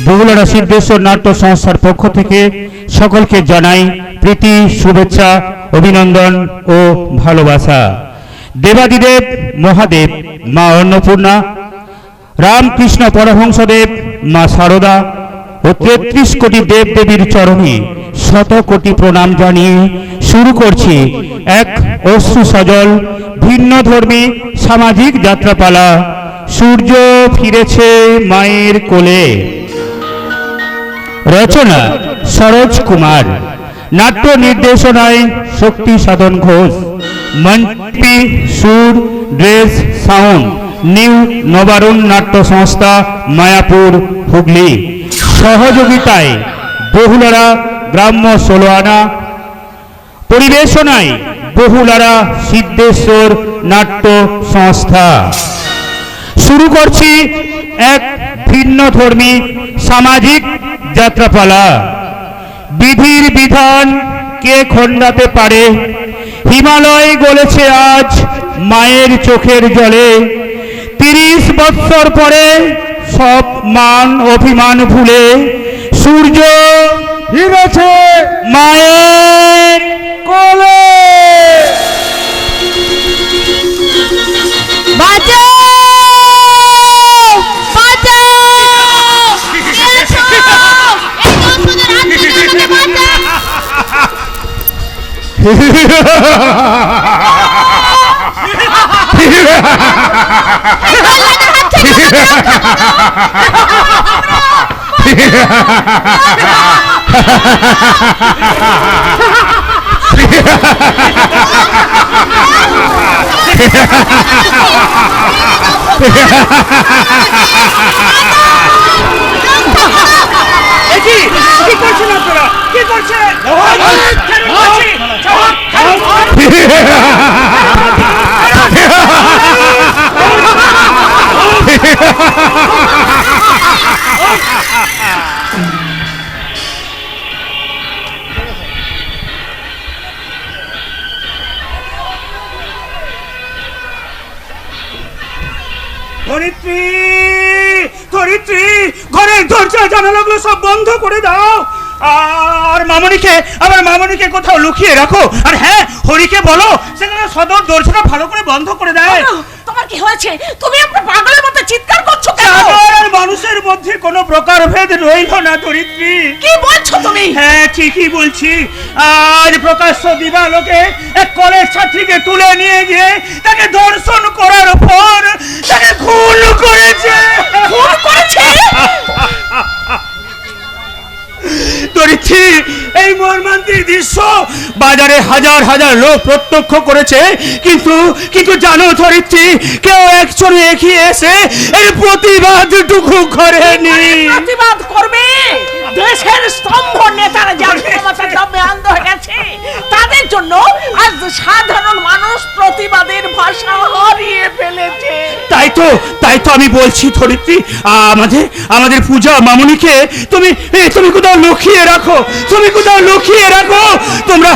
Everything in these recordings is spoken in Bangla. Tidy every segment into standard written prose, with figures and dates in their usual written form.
বহুলারা সিদ্ধেশ্বর নাট্য সংস্থার পক্ষ থেকে সকলকে জানাই প্রীতি, শুভেচ্ছা, অভিনন্দন ও ভালোবাসা। দেবাদিদেব মহাদেব, মা অন্নপূর্ণা, রামকৃষ্ণ পরমহংসদেব, মা শারদা ও 33 কোটি দেব দেবীর চরণে শত কোটি প্রণাম জানিয়ে শুরু করছি এক অশ্রু সজল ভিন্ন ধর্মী সামাজিক যাত্রাপালা, সূর্য ফিরেছে মায়ের কোলে। রচনা সরোজ কুমার, নাট্য নির্দেশনায় শক্তি সাধন ঘোষ, মঞ্চি, সুর, ড্রেস, সাউন্ড নিউ নবারুণ নাট্য সংস্থা, মায়াপুর, হুগলি। সহযোগিতায় বহুলারা গ্রাম্য 16 আনা, পরিবেশনায় বহুলারা সিদ্ধেশ্বর নাট্য সংস্থা। শুরু করছি এক ভিন্ন ধর্মী সামাজিক যাত্রাপালা। বিধির বিধান কে খণ্ডাতে পারে? হিমালয় গলেছে আজ মায়ের চোখের জলে। 30 বৎসর পরে সব মান অভিমান ভুলে সূর্য ফিরেছে মায়ের কোলে। কি করছেন আপনারা? কি করছেন? ঘরের দরজা জানালাগুলো সব বন্ধ করে দাও। আর মামনিকে কোথাও লুকিয়ে রাখো। আর হ্যাঁ, হরিকে বলো সেখানে সদর দরজাটা ভালো করে বন্ধ করে দেয়। তোমার কি হয়েছে? তুমি একটা পাগলের মতো চিৎকার করছো কেন? আর মানুষের মধ্যে কোনো প্রকার ভেদ রইল না ধরিত্রী। কি বলছো তুমি? হ্যাঁ, ঠিকই বলছি। আজ প্রকাশ্য দিবালোকে এক কলেজ ছাত্রীকে তুলে নিয়ে গিয়ে তাকে দর্শন করার পর তাকে খুন করেছে। খুন করেছে? ধরিত্রী, এই মর্মান্তিক দৃশ্য বাজারে হাজার হাজার লোক প্রত্যক্ষ করেছে, কিন্তু জানো ধরিত্রী, কেউ একজন এগিয়ে এসে এর প্রতিবাদটুকু করেনি। প্রতিবাদ করবে? দেশের স্তম্ভ নেতারা যার ক্ষমতা দমে অন্ধ হয়ে গেছে, তাদের জন্য আজ সাধারণ মানুষ প্রতিবাদের ভাষা হারিয়ে ফেলেছে। তাই তো আমি বলছি ধরিত্রী, আমাদের পূজা মামুনিকে তুমি কোথাও লুকিয়ে রাখো। তোমরা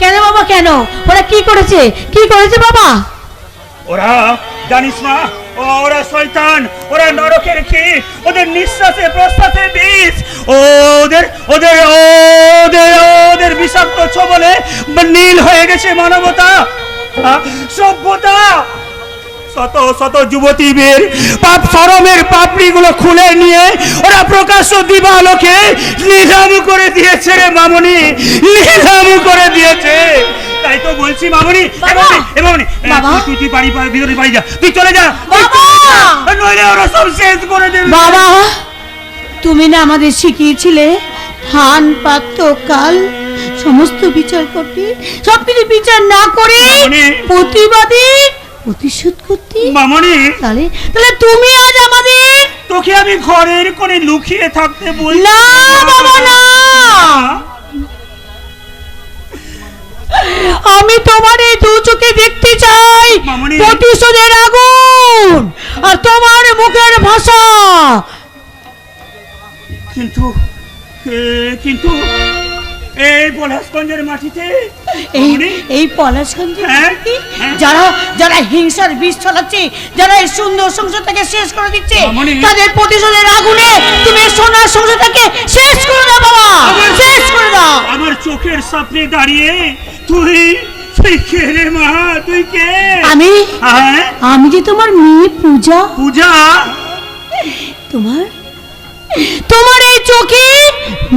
কেন বাবা, কেন? ওরা কি করেছে বাবা? ওরা জানিস না, ওরা শয়তান, ওরা নরকের কীট, ওদের নিঃশ্বাসে প্রশ্বাসে বিষ, ওদের বিষাক্ত ছোবলে নীল হয়ে গেছে মানবতা, সভ্যতা। শত যুবতীদের পাপ শরমের পাপড়িগুলো খুলে নিয়ে ওরা প্রকাশ্য দিবালোকে নিলাম করে দিয়েছে রে মামনি, নিলাম করে দিয়েছে। তাই তো বলছি মামনি, তুই বাড়ি ভিতরে বাড়ি যা, তুই চলে যা, নইলে ওরা সব শেষ করে দেবে। বাবা, তুমি না আমাদের শিখিয়েছিলে ধান পাত্র কাল সমস্ত বিচার করতে, সবকিছু বিচার না করে প্রতিবাদী প্রতিশোধ করতে। মামনি, তাহলে তুমি আজ আমাদের, তোকে আমি ঘরের কোণে লুকিয়ে থাকতে বলছি না বাবা, না। আমি তোমার এই দু চোখে দেখতে চাই প্রতিশোধের আগুন আর তোমার মুখের ভাষা। কিন্তু এই পলাশগঞ্জের মাটিতে এই মামনি, এই পলাশগঞ্জের হ্যাঁ, মাটিতে হ্যাঁ। যারা যারা হিংসার বিষ ছড়াচ্ছে, যারা এই সুন্দর সংসারটাকে শেষ করে দিচ্ছে, মামনি। তাদের প্রতিশোধের আগুনে তুমি এই সোনার সংসারটাকে শেষ করে দাও বাবা, শেষ করে দাও। আমার চোখের সামনে দাঁড়িয়ে তুই তুই কে রে মা, তুই কে? আমি হ্যাঁ আমি যে তোমার মেয়ে পূজা, পূজা, তোমার তোমার এই চোখে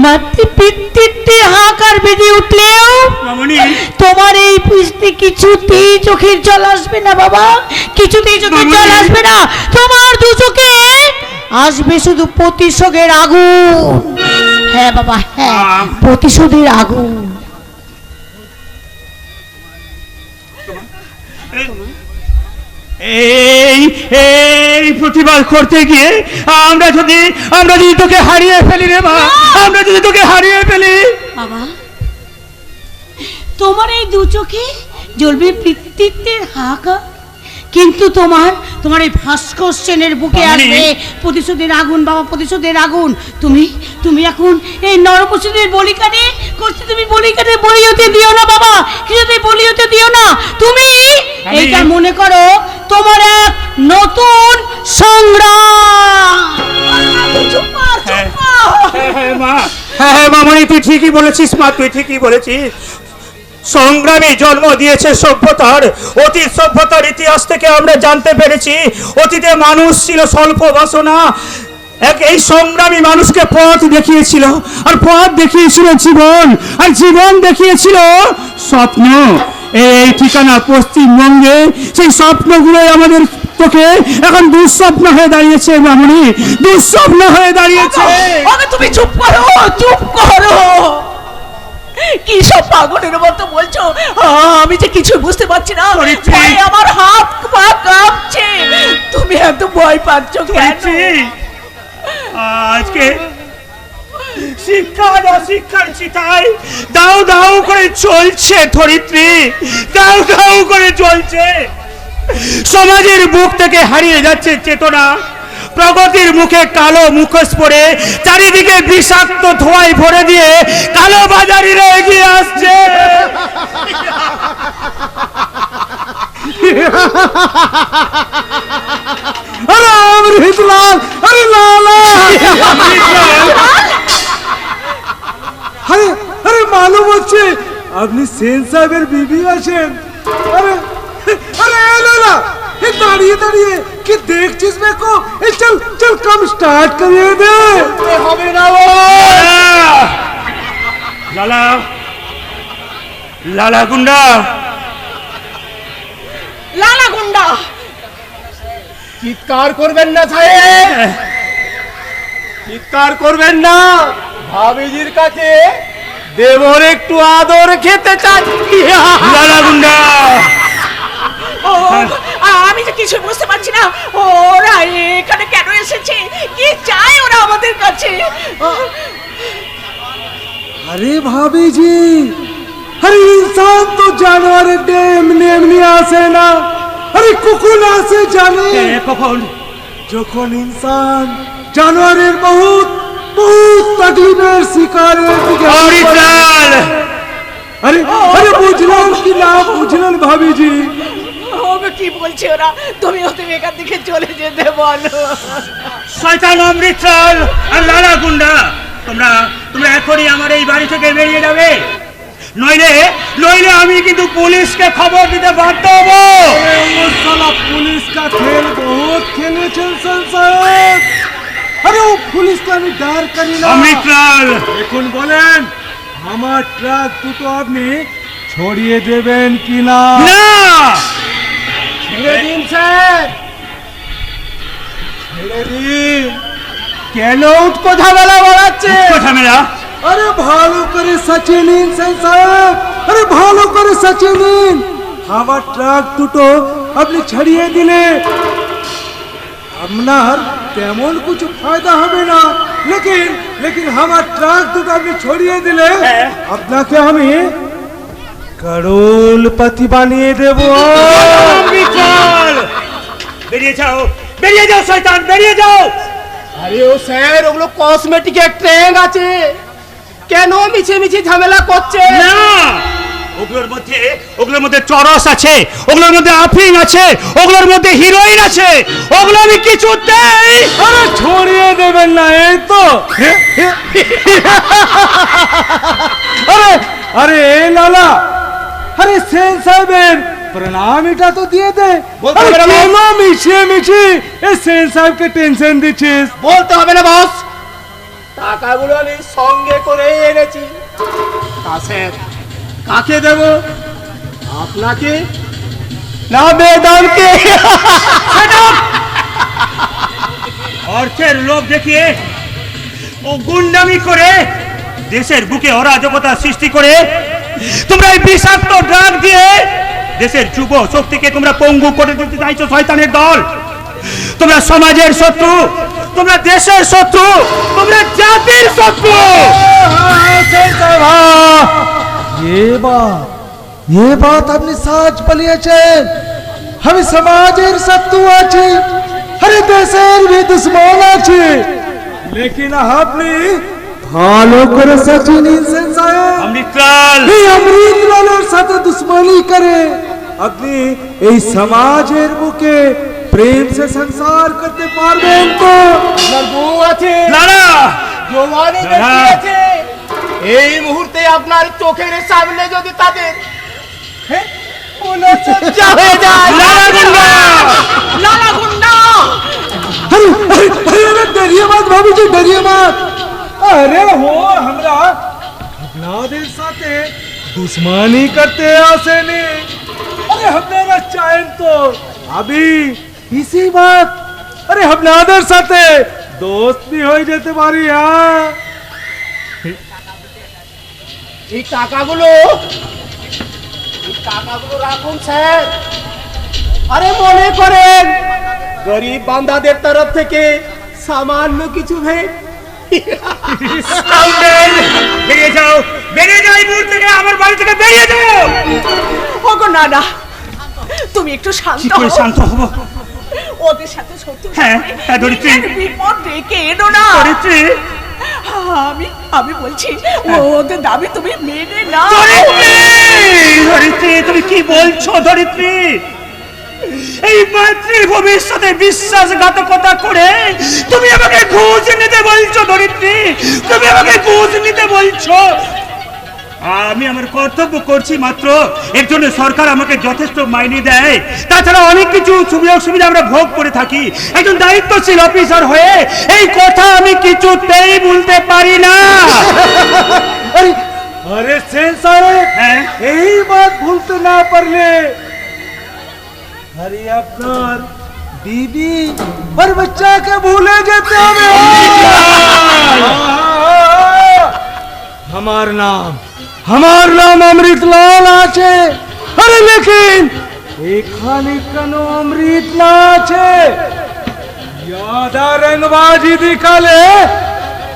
মাতৃপিতৃত্বে হাহাকার বেজে উঠলেও মামনি তোমার এই পৃষ্ঠে কিছুতেই চোখের জল আসবে না বাবা, কিছুতেই চোখের জল মামনি। আসবে না। তোমার দু চোখে আসবে শুধু প্রতিশোধের আগুন। হ্যাঁ বাবা, হ্যাঁ, প্রতিশোধের আগুন। এই এই প্রতিবাদ করতে গিয়ে আমরা যদি তোকে হারিয়ে ফেলি রে মা, আমরা যদি তোকে হারিয়ে ফেলি। বাবা, তোমার এই দু চোখে জ্বলবে পিতৃত্বের হাহাকার, কিন্তু তোমার এই ভাস্কর সেনের বুকে মামনি। আসবে প্রতিশোধের আগুন বাবা, প্রতিশোধের আগুন। তুমি এখন এই নরপশুদের বলিকানে করতে, তুমি বলিকানে বলি হতে দিও না বাবা, কিছুতেই বলি হতে দিও না। তুমি এইটা মনে করো তোমার এক নতুন সংগ্রাম। চুপ কর, চুপ কর। হ্যাঁ মা, হ্যাঁ মামনি, তুই ঠিকই বলেছিস মা, তুই ঠিকই বলেছিস। সংগ্রামী জন্ম দিয়েছে সভ্যতার। অতীত সভ্যতার ইতিহাস থেকে আমরা জানতে পেরেছি অতীতে মানুষ ছিল স্বল্প বাসনা। এই সংগ্রামী মানুষকে পথ দেখিয়েছিল, আর পথ দেখিয়েছিল জীবন, আর জীবন দেখিয়েছিল স্বপ্ন। এই ঠিকানা পশ্চিমবঙ্গে, সেই স্বপ্নগুলোই আমাদের চোখে এখন দুঃস্বপ্ন হয়ে দাঁড়িয়েছে মামনি, দুঃস্বপ্ন হয়ে দাঁড়িয়েছে। ওকে তুমি চুপ করো, চুপ করো। কি সব পাগলের মতো বলছো? আমি যে কিছু বুঝতে পারছি না। ধরিত্রী। ভয়ে আমার হাত পা কাঁপছে। তুমি এত ভয় পাচ্ছ কেন? আজকে শিক্ষা শিক্ষার চিতায় দাও দাও করে চলছে ধরিত্রী, দাও দাও করে চলছে। সমাজের বুক থেকে হারিয়ে যাচ্ছে চেতনা। প্রগতির মুখে কালো মুখোশ পরে চারিদিকে বিষাক্ত ধোঁয়ায় ভরে দিয়ে কালো বাজারিরা এগিয়ে আসছে। আরে অমৃতলাল, আরে লালা, আরে আরে মালুম হচ্ছে আপনি সেন সাহেবের বিবি আছেন। আরে আরে লালা, এ দাঁড়িয়ে দাঁড়িয়ে কি দেখছিস বেকো? এ চল চল কাম স্টার্ট করিয়ে দে। হবে না ও লালা, লালা গুন্ডা, লালা গুন্ডা। চিৎকার করবেন না সাহেব, চিৎকার করবেন না। ভাবিজির কাছে দেবর একটু আদর খেতে চাচ্ছি। লালা গুন্ডা। ও, আমি যে কিছু বুঝতে পারছি না। ওরা এখানে কেন এসেছে? কি চায় ওরা আমাদের কাছে? अरे भाभी जी, अरे इंसान तो जानवर एमनी एमनी आसे ना। अरे कुकुर आसे जाने কখন যখন ইনসান জানোয়ারের বহুত বহুত তকলিফের শিকারের দিকে অরিজিনাল। আরে আরে বুঝলেন কি না বুঝলেন ভাবি জি? ওকে কি বলছে ওরা? তুমি ওদের এখান থেকে চলে যেতে বলো। শয়তান অমৃতলাল আর লালা গুন্ডা, তোমরা তোমরা এখনই আমার এই বাড়ি থেকে বেরিয়ে যাবে, নইলে নইলে আমি কিন্তু পুলিশকে খবর দিতে বাধ্য হবো। वो साला पुलिस का खेल बहुत खेले चंचल साहब। अरे वो पुलिस का भी डर करी ना। অমৃতলাল, এখন বলেন আমার ট্রাক দুটো আপনি ছড়িয়ে দেবেন কি না? না ছেড়ে দিন স্যার, ছেড়ে দিন। কেন উঠকো ঝামেলা বাড়াচ্ছে? ঝামেলা। আরে ভালো করে সাচিয়ে নিন সাহেব, আরে ভালো করে সাচিয়ে নিন। আমার ট্রাক দুটো আপনি ছাড়িয়ে দিলে আপনার তেমন কিছু ফায়দা হবে না, লেকিন লেকিন আমার ট্রাক দুটো আপনি ছড়িয়ে দিলে আপনাকে আমি করোড়পতি বানিয়ে দেব। অমৃতলাল, বেরিয়ে যাও, বেরিয়ে যাও শয়তান, বেরিয়ে যাও। আরে ও স্যার, ওগুলো কসমেটিক ট্রেন্ড আছে। কেন মিছিমিছি ঝামেলা করছে? না, ওগুলোর মধ্যে চরস আছে, ওগুলোর মধ্যে আফিং আছে, ওগুলোর মধ্যে হিরোইন আছে, ওগুলো আমি কিছুতেই। আরে ছড়িয়ে দেবেন না, এই তো। আরে আরে এই লালা, আরে সেন সাহেবের প্রণামীটা তো দিয়ে দে। বলতে হবে না, কেন মিছিয়ে মিছিয়ে এই সেন সাহেবকে টেনশন দিচ্ছিস? বলতে হবে না বস, টাকাগুলো আমি সঙ্গে করে এনেছি। কাছের কাকে দেব? আপনাকে না বেদামকে? অর্থের লোভ দেখিয়ে ও গুন্ডামি করে দেশের বুকে অরাজকতা সৃষ্টি করে তোমরা এই বিষাক্ত ড্রাগ দিয়ে দেশের যুব শক্তিকে তোমরা পঙ্গু করে দিতে চাইছো। শয়তানের দল, তোমরা সমাজের শত্রু, তোমরা দেশের শত্রু, তোমরা জাতির শত্রু। ये बात आपने सच বলিয়েছেন। আমি সমাজের শত্রু আছি, আরে দেশের भी दुश्मन আছে, लेकिन আপনি ভালো করে সচিনি সেন সাহেব। অমৃতলাল, এই অমৃতলালের সাথে দুশ্মনী করে আপনি এই সমাজের বুকে প্রেম সে সংসার করতে পারবেন তো? আপনার বউ আছে, লালা, জওয়ানি দেখিয়েছে, এই মুহূর্তে আপনার চোখের সামনে যদি তাদের ফুলসজ্জা হয়ে যায়। লালা গুন্ডা, লালা গুন্ডা, अरे अरे अरे अरे डरिए मत भाभी जी, डरिए मत। अरे हो हमरा अपनाদের সাথে दुश्मनी करते आसे नहीं। अरे हमरा चाहें तो अभी इसी बात, अरे আপনাদের সাথে दोस्ती হয়ে যেতে পারি। হ্যাঁ, এই টাকাগুলো রাখুন স্যার। আরে মনে করেন গরিব বান্দাদের তরফ থেকে সামান্য কিছু ভেট। বেরিয়ে যাও, বেরিয়ে যাও এই মুহূর্তে থেকে, আমার বাড়ি থেকে বেরিয়ে যাও। ওগো না না, তুমি একটু কি শান্ত করে হও। শান্ত হবো? ওদের সাথে সত্যি হ্যাঁ, হ্যাঁ, ধরিত্রী। বিপদ ডেকে এনো না। ধরিত্রী, আমি বলছি ওদের দাবি তুমি মেনে নাও। ধরিত্রী, ধরিত্রী, তুমি কি বলছো ধরিত্রী? এই মাতৃ ভবিষ্যতে বিশ্বাসঘাতকতা করে তুমি আমাকে ঘুষ নিতে বলছো ধরিত্রী? তুমি আমাকে ঘুষ নিতে বলছো? আমি আমার কর্তব্য করছি মাত্র, এর জন্য সরকার আমাকে যথেষ্ট মাইনে দেয়। তাছাড়া অনেক কিছু সুবিধা সুবিধা আমরা ভোগ করে থাকি। একজন দায়িত্বশীল অফিসার হয়ে এই কথা আমি কিছুতেই বলতে পারি না। अरे अरे सेन साहेब, হ্যাঁ, यही बात भूलते ना पारले। अरे আপনার बीबी और बच्चा के भूले जाते হবে। हमार नाम अमृतलाल আছে। अरे लेकिन এখানে কেন অমৃত না আছে? यादा रंगबाजी दिखाले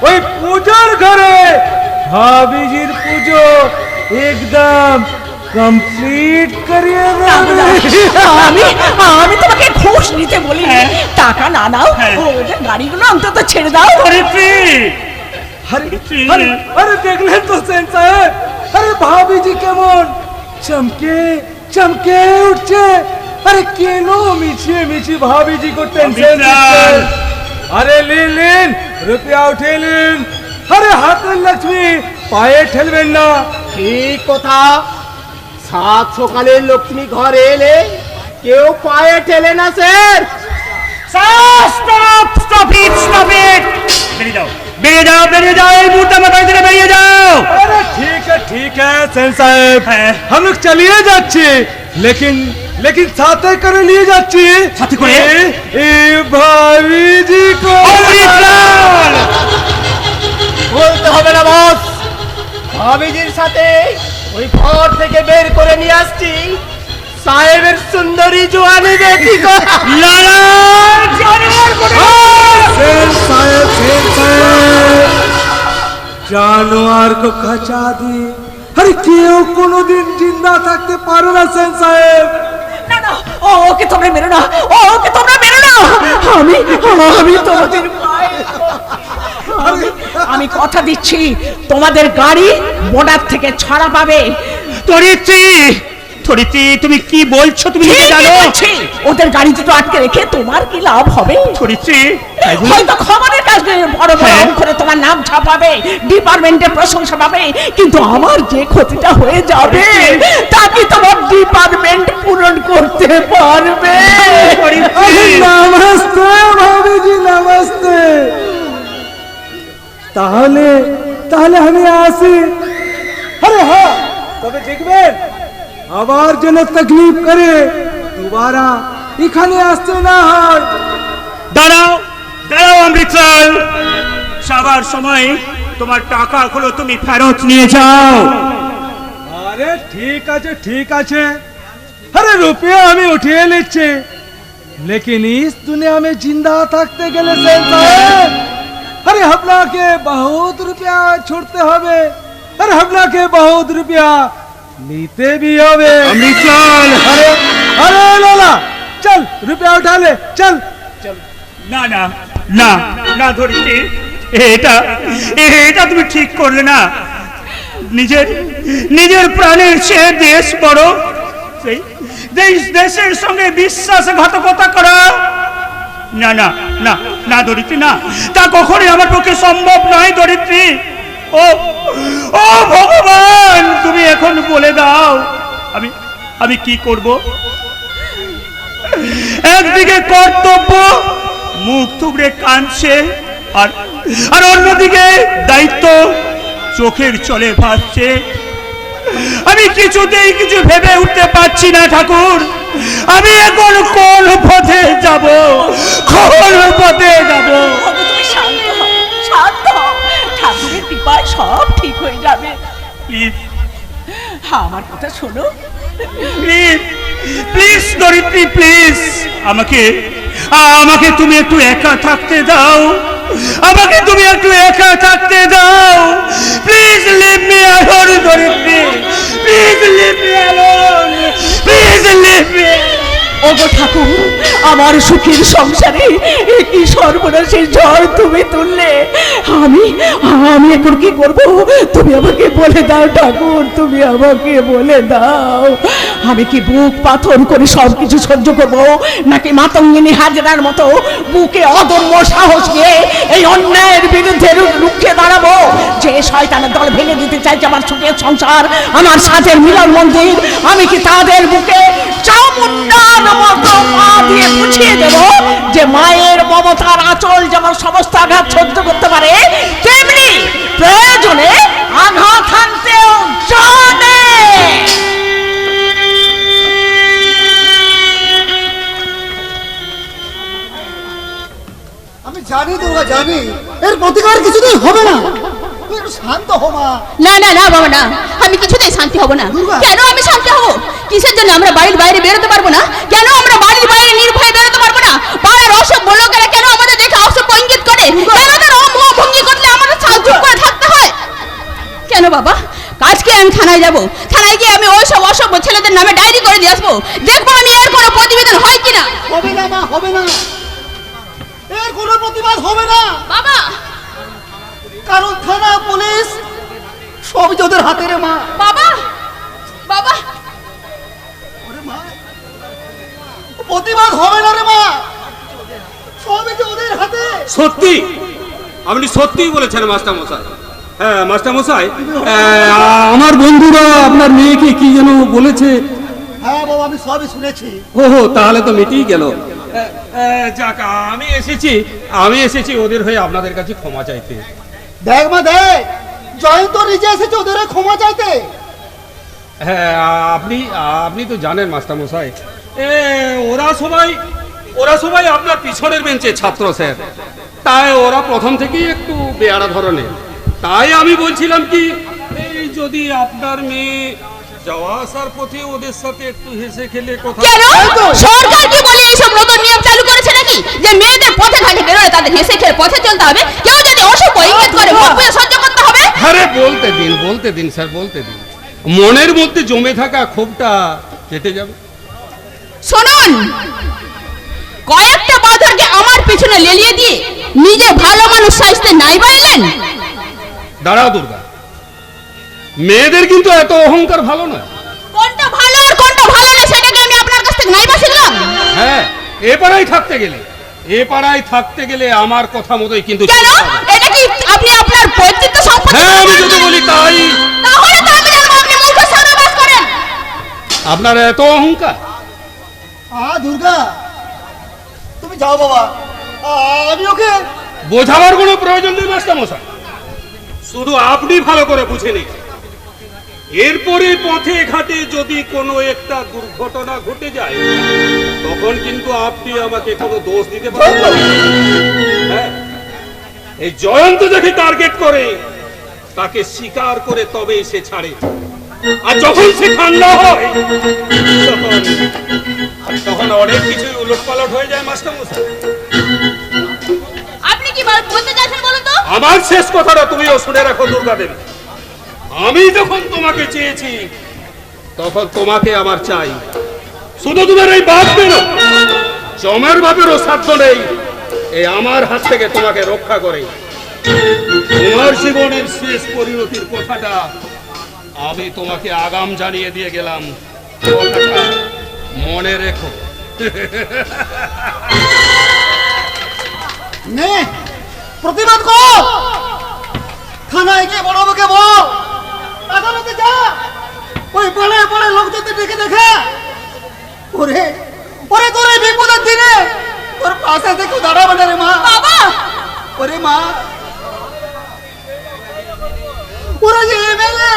ওই পূজার ঘরে ভাবিজির পুজো একদম কমপ্লিট করিয়ে আমি আমি তোমাকে ঘুষ নিতে বলি, টাকা না নাও, হ্যাঁ। ওদের গাড়িগুলো অন্তত ছেড়ে দাও। ধরিত্রী, अरे अरे देखलेন তো সেন সাহেব, আরে ভাবিজি কেমন চমকে চমকে উঠছে। আরে কেন মিছিয়ে মিছিয়ে ভাবিজি को টেনশন দিচ্ছেন? আরে লিন রুপিয়া উঠে লিন। আরে হাতের লক্ষ্মী পায়ে ঠেলবেন না। ঠিক কথা, সাত সকালে লক্ষ্মী ঘরে এলে কেউ পায়ে ঠেলে না sir. Stop stop it, stop it. বেরিয়ে যাও, বেরিয়ে যাও, বেরিয়ে যাও এই মুহূর্তে আমার বাড়ি থেকে বেরিয়ে যাও। अरे ठीक है सेन साहेब, हम लोग चलिए যাচ্ছি, लेकिन साथे করে নিয়ে যাচ্ছি। সাথে করে? ए भाभी को অমৃতলাল, বলতে হবে না বস, ভাবিজির সাথে ওই ঘর থেকে বের করে নিয়ে আসছি সাহেবের সুন্দরী জোয়ানি বেটি को। লালা, জানোয়ার কোথায়? सेन साहेब জানোয়ার को खचा दी। अरे কেউ কোনোদিন জিন্দা থাকতে পারে না সেন সাহেব। না না, ওকে তোমরা মেরো না, ওকে তোমরা মেরো না। আমি তোমাদের পায়ে, আমি আমি কথা দিচ্ছি তোমাদের গাড়ি বর্ডার থেকে ছাড়া পাবে। ধরিত্রী, ধরিত্রী, তুমি কি বলছো? তুমি নিজে ঠিকই জানো। বলছি, ওদের গাড়ি দুটো আটকে রেখে তোমার কি লাভ হবে? ধরিত্রী, তাই বলে- হয়তো খবরের কাগজে বড় বড় হ্যাঁ। অক্ষরে তোমার নাম ছাপাবে, ডিপার্টমেন্টের প্রশংসা পাবে, কিন্তু আমার যে ক্ষতিটা হয়ে যাবে তা কি তোমার ডিপার্টমেন্ট পূরণ করতে পারবে? ধরিত্রী, নমস্তে ভাবিজি, নমস্তে। তাহলে তাহলে আমি আসি। আরে হ্যাঁ, তবে দেখবেন আবার যেন তকলিফ করে দুবারা এখানে আসতে না হয়। দাঁড়াও, দাঁড়াও অমৃতলাল, সবার সময় তোমার টাকাগুলো তুমি ফেরত নিয়ে যাও। আরে ঠিক আছে, ঠিক আছে। अरे रुपया हमें उठिए लीजिए, लेकिन इस दुनिया में जिंदा थकते गले सेन साहब, अरे हमला के बहुत रुपया छोड़ते हवे, अरे हमला के बहुत रुपया नीते भी हवे। অমৃতলাল, अरे अरे लाला चल रुपया उठा ले, चल। না না না না ধরিত্রী, এটা এটা তুমি ঠিক করলে না। নিজের নিজের প্রাণের চেয়ে দেশ বড়, সেই দেশের সঙ্গে বিশ্বাসঘাতকতা করা, না না না না ধরিত্রী, না, তা কখনোই আমার পক্ষে সম্ভব নয় ধরিত্রী। ও ও ভগবান, তুমি এখন বলে দাও আমি আমি কি করব? একদিকে কর্তব্য মুখ থুবড়ে কাঁদছে, আর আর অন্যদিকে দায়িত্ব চোখের চলে ভাসছে। আমি কিছুতেই কিছু ভেবে উঠতে পারছি না ঠাকুর। আমি এখন কোন পথে যাব, কোন পথে যাব? তুমি শান্ত হও, শান্ত হও, ঠাকুরের কৃপায় সব ঠিক হয়ে যাবে। প্লিজ আমার কথা শোনো। প্লিজ প্লিজ ধরিত্রী, প্লিজ আমাকে আমাকে তুমি একটু একা থাকতে দাও, আমাকে তুমি একটু একা থাকতে দাও। Please leave me alone Dharitri, please leave me alone, please leave me. ওগো ঠাকুর, আমার সুখের সংসারে কি সর্বনাশের ঝড় তুমি তুললে। আমি আমি এখন কি করব? তুমি আমাকে বলে দাও ঠাকুর, তুমি আমাকে বলে দাও। আমি কি বুক পাথর করে সবকিছু সহ্য করব, নাকি মাতঙ্গিনী হাজরার মতো বুকে অদম্য সাহস নিয়ে এই অন্যায়ের বিরুদ্ধে রুখে দাঁড়াবো? যে শয়তানের দল ভেঙে দিতে চাইছে আমার সুখের সংসার, আমার সাথের মিলন মন্দির, আমি কি তাদের বুকে চামুন্ডার মতো পা দিয়ে বুঝিয়ে দেব যে মায়ের মমতার আঁচল যেমন সমস্ত আঘাত সহ্য করতে পারে, তেমনি প্রয়োজনে আঘাত হানতেও জানে। আমি জানি দুর্গা, জানি এর প্রতিকার কিছুতেই হবে না। তুমি একটু শান্ত হো মা। না না না বাবা, না, আমি কিছুতেই শান্তি হব না। দুর্গা। কেন আমি শান্তি হব? কিসের জন্য আমরা বাড়ির বাইরে বেরোতে পারবো না? কেন আমরা বাড়ির বাইরে নির্ভয়ে বেরোতে পারবো না? পাড়ার অসভ্য লোকেরা কেন আমাদের দেখে অসভ্য ইঙ্গিত করে? কেন তারা অমুখ ভঙ্গি করলে আমাদের চুপ করে থাকতে হয়? কেন বাবা? আজকে আমি থানায় যাব, থানায় গিয়ে আমি ওই সব অসভ্য ছেলেদের নামে ডায়েরি করে দিয়ে আসবো, দেখবো আমি এর কোনো প্রতিবেদন হয় কিনা। হবে না মা, হবে না, এর কোনো প্রতিবাদ হবে না। বাবা, কারণ থানা পুলিশ সব ওদের হাতে রে মা। বাবা, বাবা, ওরে মা, প্রতিবাদ হবে না রে মা, সবই যে ওদের হাতে। সত্যি, আপনি সত্যিই বলেছেন মাস্টার মশাই। হ্যাঁ মাস্টার মশাই, আমার বন্ধুরা আপনার মেয়েকে কি যেন বলেছে। হ্যাঁ বাবা, আমি সবই শুনেছি। ওহো, তাহলে তো মিটেই গেল। যাক, আমি এসেছি ওদের হয়ে আপনাদের কাছে ক্ষমা চাইতে। দেখ মা, দেখ, জয়ন্ত নিজে এসেছে ওদের হয়ে ক্ষমা চাইতে। হ্যাঁ, আপনি তো জানেন মাস্টার মশাই, ওরা সবাই আপনার পিছনের বেঞ্চে ছাত্র স্যার, তাই ওরা প্রথম থেকেই একটু বেয়ারা ধরনের। তাই আমি বলছিলাম কি, এই যদি আপনার মেয়ে যাওয়া আসার পথে ওদের সাথে একটু হেসে খেলে কথা। কেন সরকার কি বলে এইসব নতুন নিয়ম চালু করেছে নাকি, যে মেয়েদের পথে ঘাটে বেরোলে তাদের হেসে খেলে পথে চলতে হবে? কেউ যদি অসভ্য ইঙ্গিত করে মুখ বুজে সহ্য করতে হবে? আরে বলতে দিন স্যার, বলতে দিন। মনের মধ্যে জমে থাকা ক্ষোভটা কেটে যাবে। শুনুন, কয়েকটা বাঁধরকে আমার পিছনে লেলিয়ে দিয়ে নিজে ভালো মানুষ সাজতে নাই বাইলেন, দাঁড়াও দুর্গা, মেয়েদের কিন্তু এত অহংকার ভালো না। কোনটা ভালো আর কোনটা ভালো না সেটাকে আমি আপনার কাছ থেকে নাইবা শিখলাম। হ্যাঁ, এ পাড়ায় থাকতে গেলে আমার কথা মতোই কিন্তু কেন? চলতে হবে। এটা কি আপনি আপনার পৈতৃক সম্পত্তি? হ্যাঁ, আমি যদি বলি তাই। তাহলে তো আমি জানবো আপনি মূর্খের সাথে বাস করেন। আপনার এত অহংকার? দুর্গা, তুমি যাও বাবা, আমি ওকে বোঝাবার কোনো প্রয়োজন নেই মাস্টারমশাই, শুধু আপনি ভালো করে বুঝে নিন। এরপরে পথে ঘাটে যদি কোনো একটা দুর্ঘটনা ঘটে যায়, তখন কিন্তু আপনি আমাকে কোনো দোষ দিতে পারবেন না। হ্যাঁ, এই জয়ন্ত যাকে টার্গেট করে তাকে স্বীকার করে তবেই সে ছাড়ে, আর যখন সে ঠান্ডা হয় তখন অনেক কিছুই উলটপালট হয়ে যায় মাস্টারমশাই। আপনি কি বলতে চাইছেন বলুন তো? আমার শেষ কথাটা তুমিও শুনে রাখো দুর্গা দেবী। আমি যখন তোমাকে চেয়েছি তখন তোমাকে আমার চাই। শুধু তোমার এই বাপ পেল, জমের বাপেরও সাধ্য নেই এই আমার হাত থেকে তোমাকে রক্ষা করে। তোমার জীবনের শেষ পরিণতির কথাটা আমি তোমাকে আগাম জানিয়ে দিয়ে গেলাম, কথাটা মনে রেখো। নে প্রতিবাদ কর, থানায় গিয়ে বড়বাবুকে বল, আদালতে যা, ওই পাড়ায় পাড়ায় লোকজনদের ডেকে দেখা। ওরে ওরে, তোর এই বিপদের দিনে তোর পাশে থেকে দাঁড়াবে না রে মা। বাবা, ওরে মা, ওরা যে এমএলএ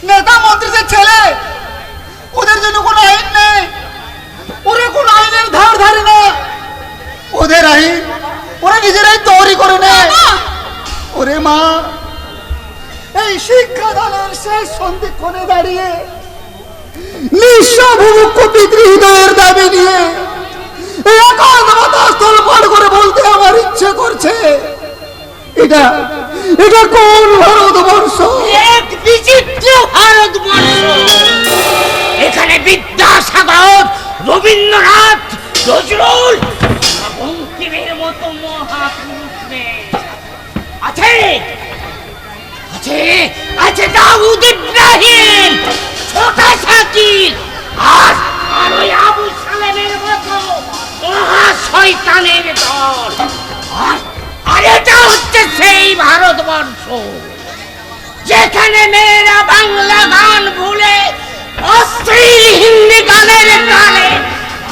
নেতা মন্ত্রীদের ছেলে, ওদের জন্য কোনো আইন নেই, ওরা কোনো আইনের ধার ধারে না, ওদের আইন ওরা নিজেরাই তৈরি করে নেয়। ওরে মা, এই শিক্ষাদানের শেষ সন্ধিক্ষণে দাঁড়িয়ে নিঃস্বভুমুক্ষ পিতৃহৃদয়ের দাবি নিয়ে এই আকাশ বাতাস তলপাড় করে বলতে আমার ইচ্ছে করছে, এটা এটা কোন ভারতবর্ষ? এক বিচিত্র ভারতবর্ষ। এখানে বিদ্যাসাগর, রবীন্দ্রনাথ, নজরুল, বঙ্কিমের মতো মহাপুরুষ নেই। আছে আছে আছে দাউদ ইব্রাহিম, ছোটা শাকির, আর ওই আবু সালেমের মতো মহা শয়তানের দল। আর এটা হচ্ছে সেই ভারতবর্ষ যেখানে মেয়েরা বাংলা গান ভুলে অশ্লীল হিন্দি গানের গানে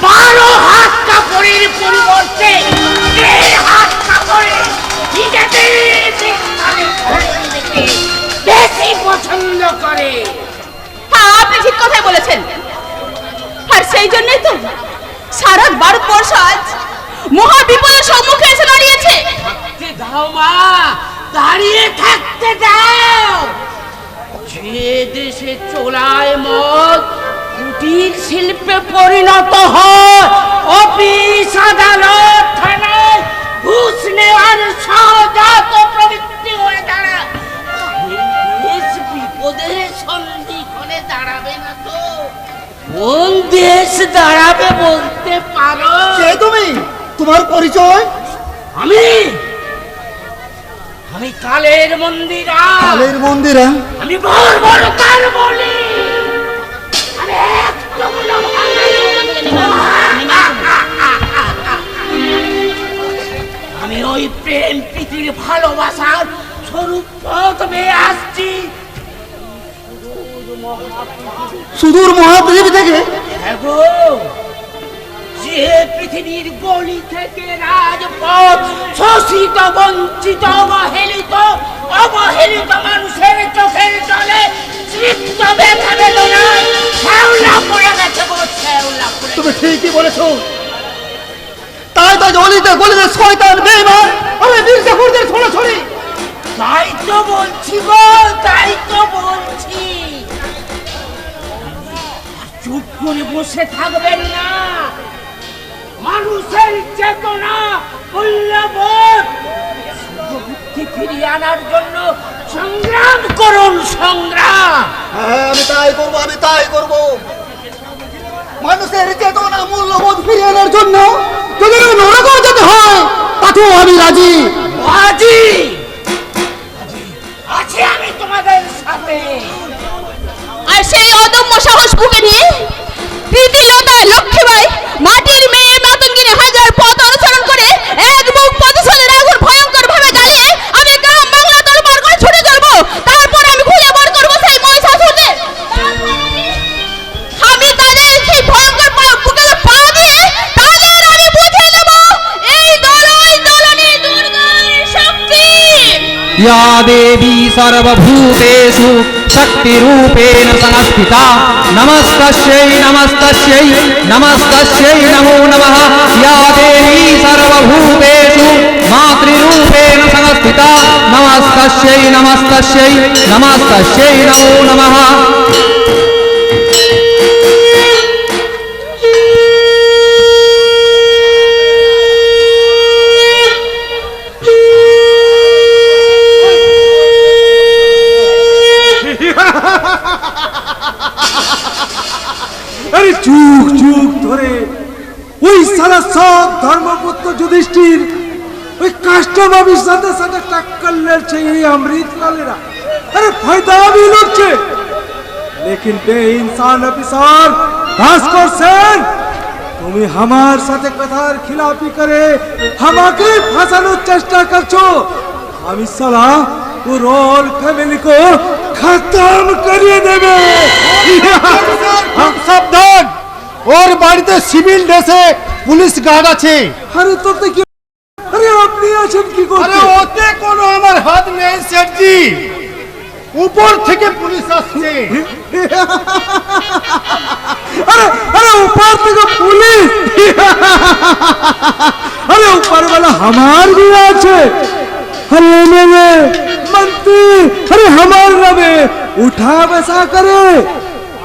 12 হাত কাপড়ের পরিবর্তে 1.5 হাত কাপড়ে নিজেদের বেশি পছন্দ করে। হ্যাঁ, আপনি ঠিক কথাই বলেছেন। আর সেই জন্যই তো সারা ভারতবর্ষ আজ মহা বিপদের সম্মুখে এসে দাঁড়িয়েছে। থাকতে দাও মা, দাঁড়িয়ে থাকতে দাও। যে দেশে চোলায় মদ কুটির শিল্পে পরিণত হয়, অফিস আদালত থানায় ঘুষ নেওয়ার সহজাত প্রবৃত্তি হয়ে দাঁড়ায়, দেশ বিপদের সন্ধিক্ষণে দাঁড়াবে না তো কোন দেশ দাঁড়াবে বলতে পারো? কে তুমি? তোমার পরিচয়? আমি কালের মন্দিরা। কালের মন্দিরা? আমি বর্বরতার বলি। আমি একটুকুনো আমি ওই প্রেম প্রীতির ভালোবাসার স্বরূপ প্রথমে আসছি সুদূর মহাপৃথিবী থেকে। যে পৃথিবীর গলি থেকে রাজপথ শোষিত, বঞ্চিত, অবহেলিত মানুষের চোখের জলে তৃপ্ত ব্যথা বেদনায় শ্যাওলা পড়ে গেছে গো, শ্যাওলা পড়ে। তুমি ঠিকই বলেছো। তাই তো গলিতে গলিতে শয়তান বেঈমান আরে মির্জাফরদের ছড়াছড়ি। তাই তো বলছি গো, তাই তো বলছি। চুপ করে বসে থাকবেন না। মানুষের চেতনা, মূল্যবোধ, বুদ্ধি ফিরিয়ে আনার জন্য সংগ্রাম করুন, সংগ্রাম। হ্যাঁ, আমি তাই করব। মানুষের চেতনা, মূল্যবোধ ফিরিয়ে আনার জন্য যদি নরকেও যেতে হয় তাতেও আমি রাজি। বাজি या देवी सर्वभूतेषु शक्तिरूपेण संस्थिता नमस्तस्यै नमस्तस्यै नमस्तस्यै नमो नमः या देवी सर्वभूतेषु मातृरूपेण संस्थिता नमस्तस्यै नमस्तस्यै नमस्तस्यै नमो नमः। আরে যুগ যুগ ধরে ওই সারা সব ধর্মপুত্র যুধিষ্ঠির ওই কাষ্টবাবীর সাথে সাথে टक्कर लड़ছে এই অমৃতলালেরা। আরে ফায়দা भी লড়ছে, लेकिन बेइंसान अफिसर भास्कर सेन তুমি আমার সাথে কথার খিলাফি করে আমাকে ফাঁসানোর চেষ্টা করছো। আমি সালা पूरे रोल फैमिली को खत्म करिए देवे। সাবধান, ওর বাড়িতে সিভিল ড্রেসে পুলিশ গার্ড আছে। আরে তো কি, আরে আপনি আছেন কি করতে? আরে ওতে কোনো আমার হাত নেই সেটজি, উপর থেকে পুলিশ আসছে। अरे अरे ऊपर থেকে পুলিশ, अरे ऊपर वाला हमार भी আছে। अरे मेरे मंत्री, अरे हमार रवे उठा बसा करे।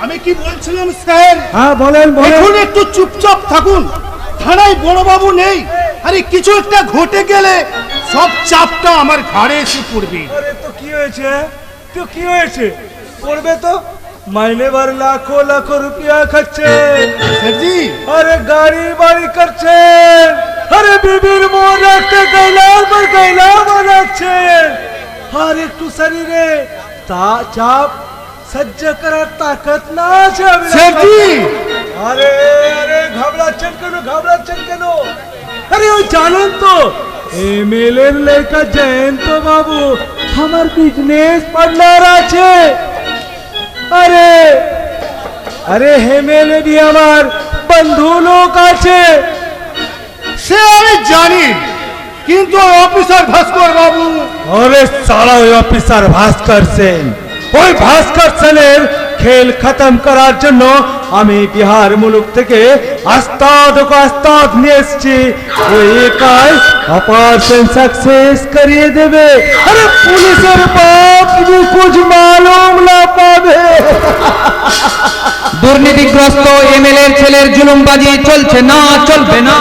আমি কি বলছিলাম স্যার, हाँ बोलेन बोलेन। এখন একটু চুপচাপ থাকুন, থানায় বড়বাবু নেই। আরে কিছু একটা ঘটে গেলে সব চাপটা আমার ঘাড়ে এসে পড়বে। আরে তো কি হয়েছে, তো কি হয়েছে? পড়বে তো, মাইনে বার লাখো লাখো রুপিয়া খাচ্ছে। স্যারজি, আরে গাড়ি বাড়ি করছে, আরে বিবির মন রাখতে গয়লার পর গয়লা বানাচ্ছেন। আর একটু শরীরে তা চাপ সহ্য করার তাকত না আছে আপনার। স্যারজি, আরে আরে ঘাবড়াচ্ছেন কেন, ঘাবড়াচ্ছেন কেন? আরে ওই জানেন তো এমএলএ লেখা জয়ন্ত বাবু আমার বিজনেস পার্টনার আছে। আরে আরে এমএলএ भी আমার বন্ধু লোক আছে। সে আমি জানি, কিন্তু অফিসার ভাস্কর বাবু। আরে সালা ওই অফিসার ভাস্কর সেন, ওই ভাস্কর সেনের খেল খতম করার জন্য আমি বিহার মুলুক থেকে আস্তাদ নিয়ে এসেছি। ওই একাই অপারেশন সাকসেস করিয়ে দেবে। আরে পুলিশের বাপ भी कुछ मालूम ना পাবে। দুর্নীতিগ্রস্ত এমএলএর ছেলের জুলুমবাজি চলছে না, চলবে না।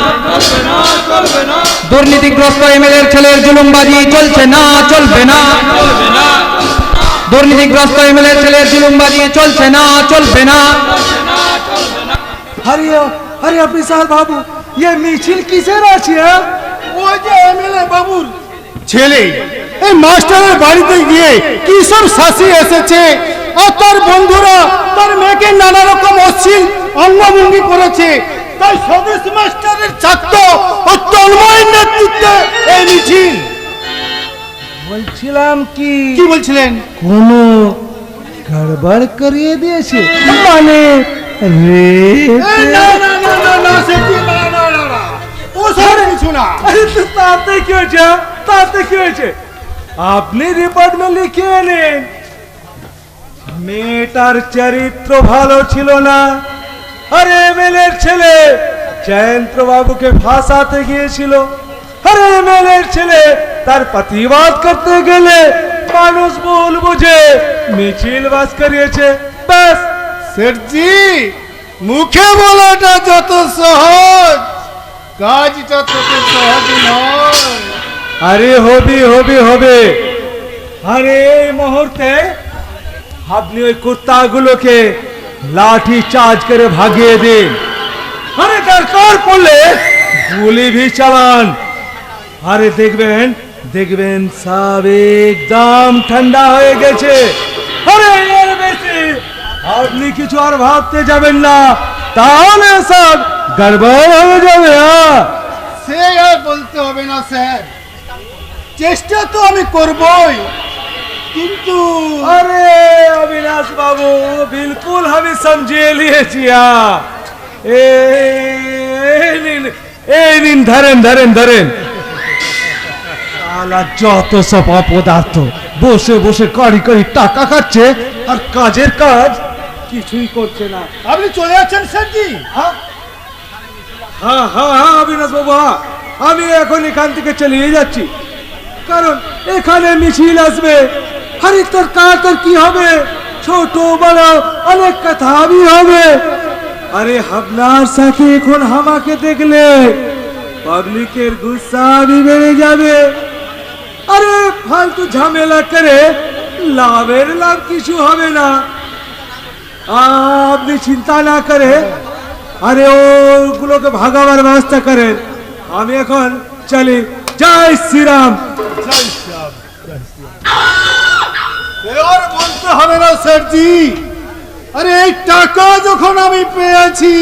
দুর্নীতিগ্রস্ত এমএলএর ছেলের জুলুমবাজি চলছে না, চলবে না। দুর্নীতিগ্রস্ত এমএলএর ছেলের জুলুমবাজি চলছে না, চলবে না। अरे अरे অফিসার বাবু, ये মিছিল কিসের আছে? ওই যে এমএলএ বাবুর ছেলে এই মাস্টারের বাড়িতে গিয়ে কি সব শাসি এসেছে, আর তার বন্ধুরা তার মেয়েকে নানা রকম অশ্লীল অঙ্গভঙ্গি করেছে। তাই স্বদেশ মাস্টারের ছাত্র ও তন্ময়ের নেতৃত্বে এই মিছিল। বলছিলাম কি বলছিলেন? কোনো গড়বড় করিয়ে দিয়েছে মানে রে? না না না না না সেটি না না না না, ও সব কিছু না। আরে তো তাতে কি হয়েছে, তাতে কি হয়েছে? আপনি রিপোর্ট में লিখিয়ে নেন মেয়েটার চরিত্র ভালো ছিল না। আরে এমএলএর ছেলে জয়ন্ত বাবুকে ফাঁসাতে গিয়েছিল। আরে এমএলএর ছেলে তার প্রতিবাদ করতে গেলে মানুষ ভুল বুঝে মিছিল বাস করিয়েছে। ব্যাস। সেটজি, মুখে বলাটা যত সহজ, কাজটা তত সহজ নয়। আরে হবে হবে হবে। আরে এই মুহূর্তে আপনি ওই কুত্তাগুলোকে লাঠি চার্জ করে ভাগিয়ে দিন। আরে দরকার পড়লে গুলি भी চালান। আরে দেখবেন দেখবেন সব একদম ঠান্ডা হয়ে গেছে। আরে এর বেশি আপনি কিছু আর ভাবতে যাবেন না, তাহলে সব গড়বড় হয়ে যাবে। সে আর বলতে হবে না স্যার, চেষ্টা তো আমি করবই, কিন্তু अरे अविनाश बाबू बिल्कुल हम समझे लिए छिया। ए नीन धरेन धरेन धरेन। শালা যত সব অপদার্থ বসে বসে কারি কারি টাকা খাচ্ছে আর কাজের কাজ কিছুই করছে না। আপনি চলে যাচ্ছেন স্যারজি? হ্যাঁ হ্যাঁ হ্যাঁ অবিনাশ বাবু, হ্যাঁ, আমি এখন এখান থেকে চলে যাচ্ছি, কারণ এখানে মিছিল আসবে। আরে তোর কার তোর কি হবে, ছোট বড় অনেক কথা আমি হবে। আরে আপনার সাথে এখন আমাকে দেখলে পাবলিকের গুসা भी বেড়ে যাবে। আরে ফালতু ঝামেলা করে লাভের লাভ কিছু হবে না, আপনি চিন্তা না করে আরে ওগুলোকে ভাগাবার ব্যবস্থা করেন। আমি এখন চলি, জয় শ্রীরাম। আর বলতে হবে না স্যারজি, আরে এই টাকা যখন আমি পেয়েছি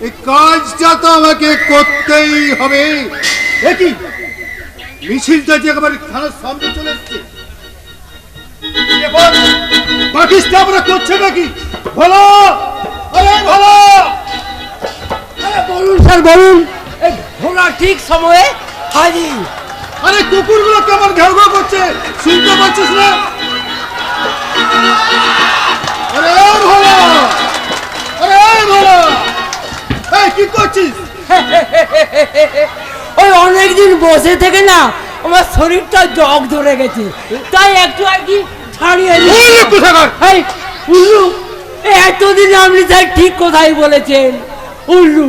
এই কাজটা তো আমাকে করতেই হবে। দেখি মিছিলটা যে একেবারে থানার সামনে চলে এসছে, এবার বাকি স্টাফরা করছে নাকি বলো? আরে বলো, বলুন স্যার বলুন। ঘোড়া ঠিক সময়ে হাজির। আরে কুকুরগুলো কেমন ঘেউ ঘেউ করছে শুনতে পাচ্ছিস না? আরে ভোলা, আরে ভোলা, এই কি করছিস? ওই অনেকদিন বসে থেকে না আমার শরীরটা জগ ধরে গেছে, তাই একটু আর কি ছাড়িয়ে এই উল্লু, এতদিন আপনি স্যার ঠিক কথাই বলেছেন। উল্লু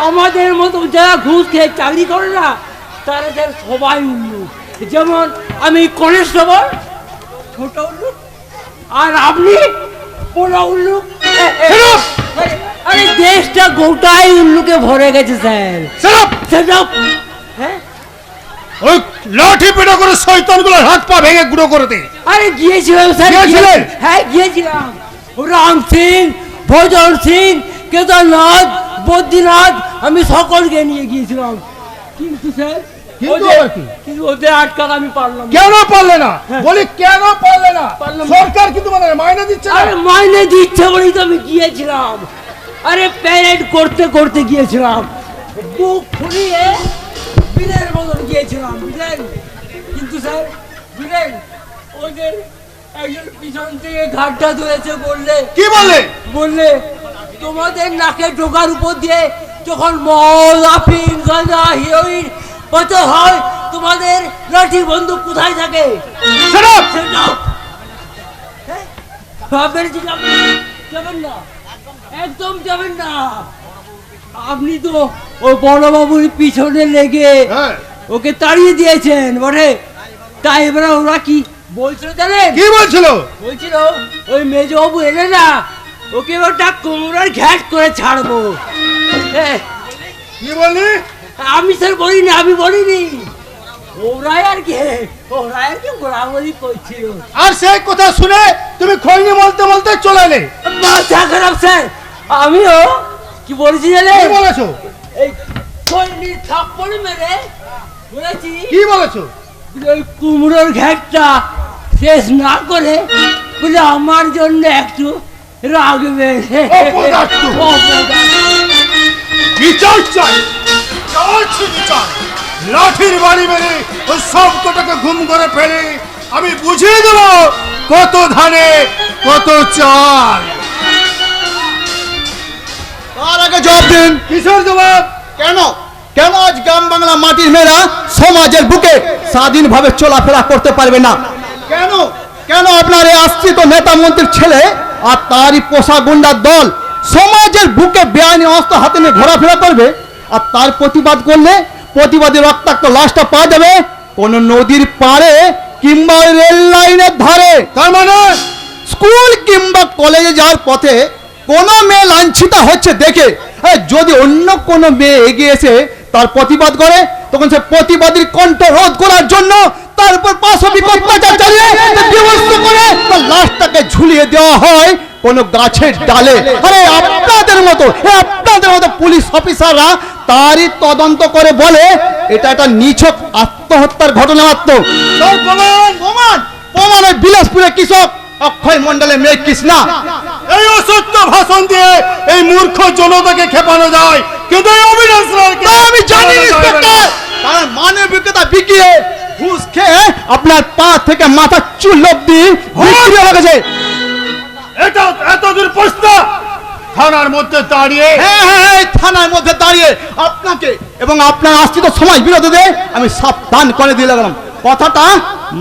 আমাদের মতো যারা ঘুষ খেয়ে চাকরি করে না তারা স্যার সবাই উল্লু। যেমন আমি কনস্টেবল ছোট উল্লু, আর আপনি বড় উল্লু। আরে দেশটা গোটাই উল্লুকে ভরে গেছে স্যার। হ্যাঁ ওই লাঠি পেটা করে শয়তানগুলোর হাত পা ভেঙে গুঁড়ো করে দে। আরে গিয়েছিলাম স্যার। গিয়েছিলেন? হ্যাঁ গিয়েছিলাম। রাম সিং, ভজন সিং, কেদারনাথ, বদ্রীনাথ, আমি সকলকে নিয়ে গিয়েছিলাম। কিন্তু স্যার কিন্তু আবার কি? কিন্তু ওদের আটকাতে আমি পারলাম না। কেন পারলে না বলি, কেন পারলে না? পারলাম না। সরকার কিন্তু মানে মাইনে দিচ্ছে না। আরে মাইনে দিচ্ছে বলেই তো আমি গিয়েছিলাম। আরে প্যারেড করতে করতে গিয়েছিলাম, বুক ফুলিয়ে বীরের মতন গিয়েছিলাম, বুঝলেন? কিন্তু স্যার বুঝলেন, ওদের একজন পিছন থেকে ঘাটটা ধরেছে, বললে কি বললে? বললে তোমাদের নাকে ঢোকার উপর দিয়ে যখন মদ, আফিম, গাঁজা, হিরোইন পাচার হয়, তোমাদের লাঠি বন্দুক কোথায় থাকে? Shut up! হ্যাঁ? ভাবেন যে যাবেন না, একদম যাবেন না। আপনি তো ও বড় বাবুর পিছনে লেগে হ্যাঁ। ওকে তাড়িয়ে দিয়েছেন বটে। তাই এবার ওরা কি বলছিল জানেন? কি বলছিল? বলছিল ওই মেজবাবু এলে না ওকে ওটা কোমরের ঘ্যাট করে ছাড়বো। কি বললি? আমি স্যার বলিনি, আমি বলিনি, ওরাই আর কি গোড়াগড়ি করছিল। আর সেই কথা শুনে তুমি খৈনি বলতে বলতে চলে এলে। মাথা খারাপ স্যার। আমিও কি বলেছি জানেন? কি বলেছো? এই খৈনি থাপ্পড় মেরে বলেছি কি বলেছো? ওই কুমড়োর ঘ্যাটটা শেষ না করে বলে আমার জন্য একটু রাখবে। অপদার্থ। বিচার চাই, চাইছি বিচার। লাঠির বাড়ি মেরে ওই সব কটাকে ঘুম করে ফেলে আমি বুঝিয়ে দেব কত ধানে কত চাল। তার আগে জবাব দিন। কিসের জবাব? কেন কেন আজ গ্রাম বাংলা মাটির মেয়েরা সমাজের বুকে স্বাধীনভাবে চলাফেরা করতে পারবে না? কেন কেন আপনার এই আশ্রিত নেতা মন্ত্রীর ছেলে আর তারই পোষা গুন্ডার দল সমাজের বুকে বেআইনি অস্ত্র হাতে নিয়ে ঘোরাফেরা করবে? আর তার প্রতিবাদ করলে প্রতিবাদী রক্তাক্ত লাশটা পাওয়া যাবে কোন নদীর পাড়ে কিংবা রেল লাইনের ধারে। তার মানে স্কুল কিংবা কলেজে যাওয়ার পথে কোনো মেয়ে লাঞ্ছিত হচ্ছে দেখে যদি অন্য কোনো মেয়ে এগিয়ে এসে তার প্রতিবাদ করে, তখন সে প্রতিবাদীর কণ্ঠ রোধ করার জন্য তার উপর পাশবিক অত্যাচার চালিয়ে বিভৎস করে তার লাশটাকে ঝুলিয়ে দেওয়া হয় কোন গাছের ডালে। আরে আপনাদের মতো পুলিশ অফিসাররা তারই তদন্ত করে বলে এটা একটা নিছক আত্মহত্যার ঘটনা মাত্র। প্রমাণ ওই বিলাসপুরের কৃষক অক্ষয় মন্ডলের মেয়ে কৃষ্ণা। এই অসত্য ভাষণ দিয়ে এই মূর্খ জনতাকে খেপানো যায়, কিন্তু এই অবিনাশ রায়কে আমি জানি ইন্সপেক্টর, কারণ মানবিক বিক্রেতা বিকিয়ে ঘুষ খেয়ে আপনার পা থেকে মাথা চুল অব্দি বিক্রি হয়ে গেছে। এটা এতদূর প্রশ্ন থানার মধ্যে দাঁড়িয়ে, হ্যাঁ, থানার মধ্যে দাঁড়িয়ে আপনাকে এবং আপনার আশ্রিত সমাজ বিরোধীদের আমি সাবধান করে দিয়ে গেলাম। কথাটা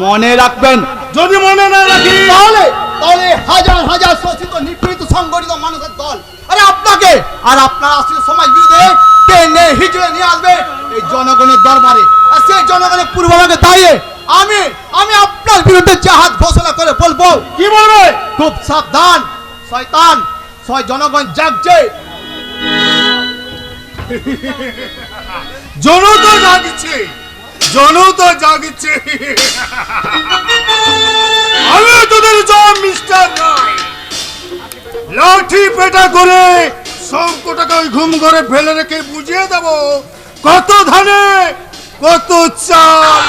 মনে রাখবেন। যদি মনে না রাখি তাহলে তাহলে হাজার হাজার শোষিত নিপীড়িত সংগঠিত মানুষের দল আরে আপনাকে আর আপনার আশ্রিত সমাজ বিরোধী টেনে হিচড়ে নিয়ে আসবে এই জনগণের দরবারে। আর সেই জনগণের পূর্বভাগে দাঁড়িয়ে আমি আপনার বিরুদ্ধে জাহাজ ঘোষণা করে বলবো। কি বলবে? খুব সাবধান, শয়তান জনগণ জাগছে। জনতা জাগছে, জনতা জাগছে। আমি তোদের জয় মিস্টার রায় লাঠি পেটা করে সংকটটাকে ওই ঘুম ঘরে ফেলে রেখে বুঝিয়ে দেব কত ধানে কত চাল।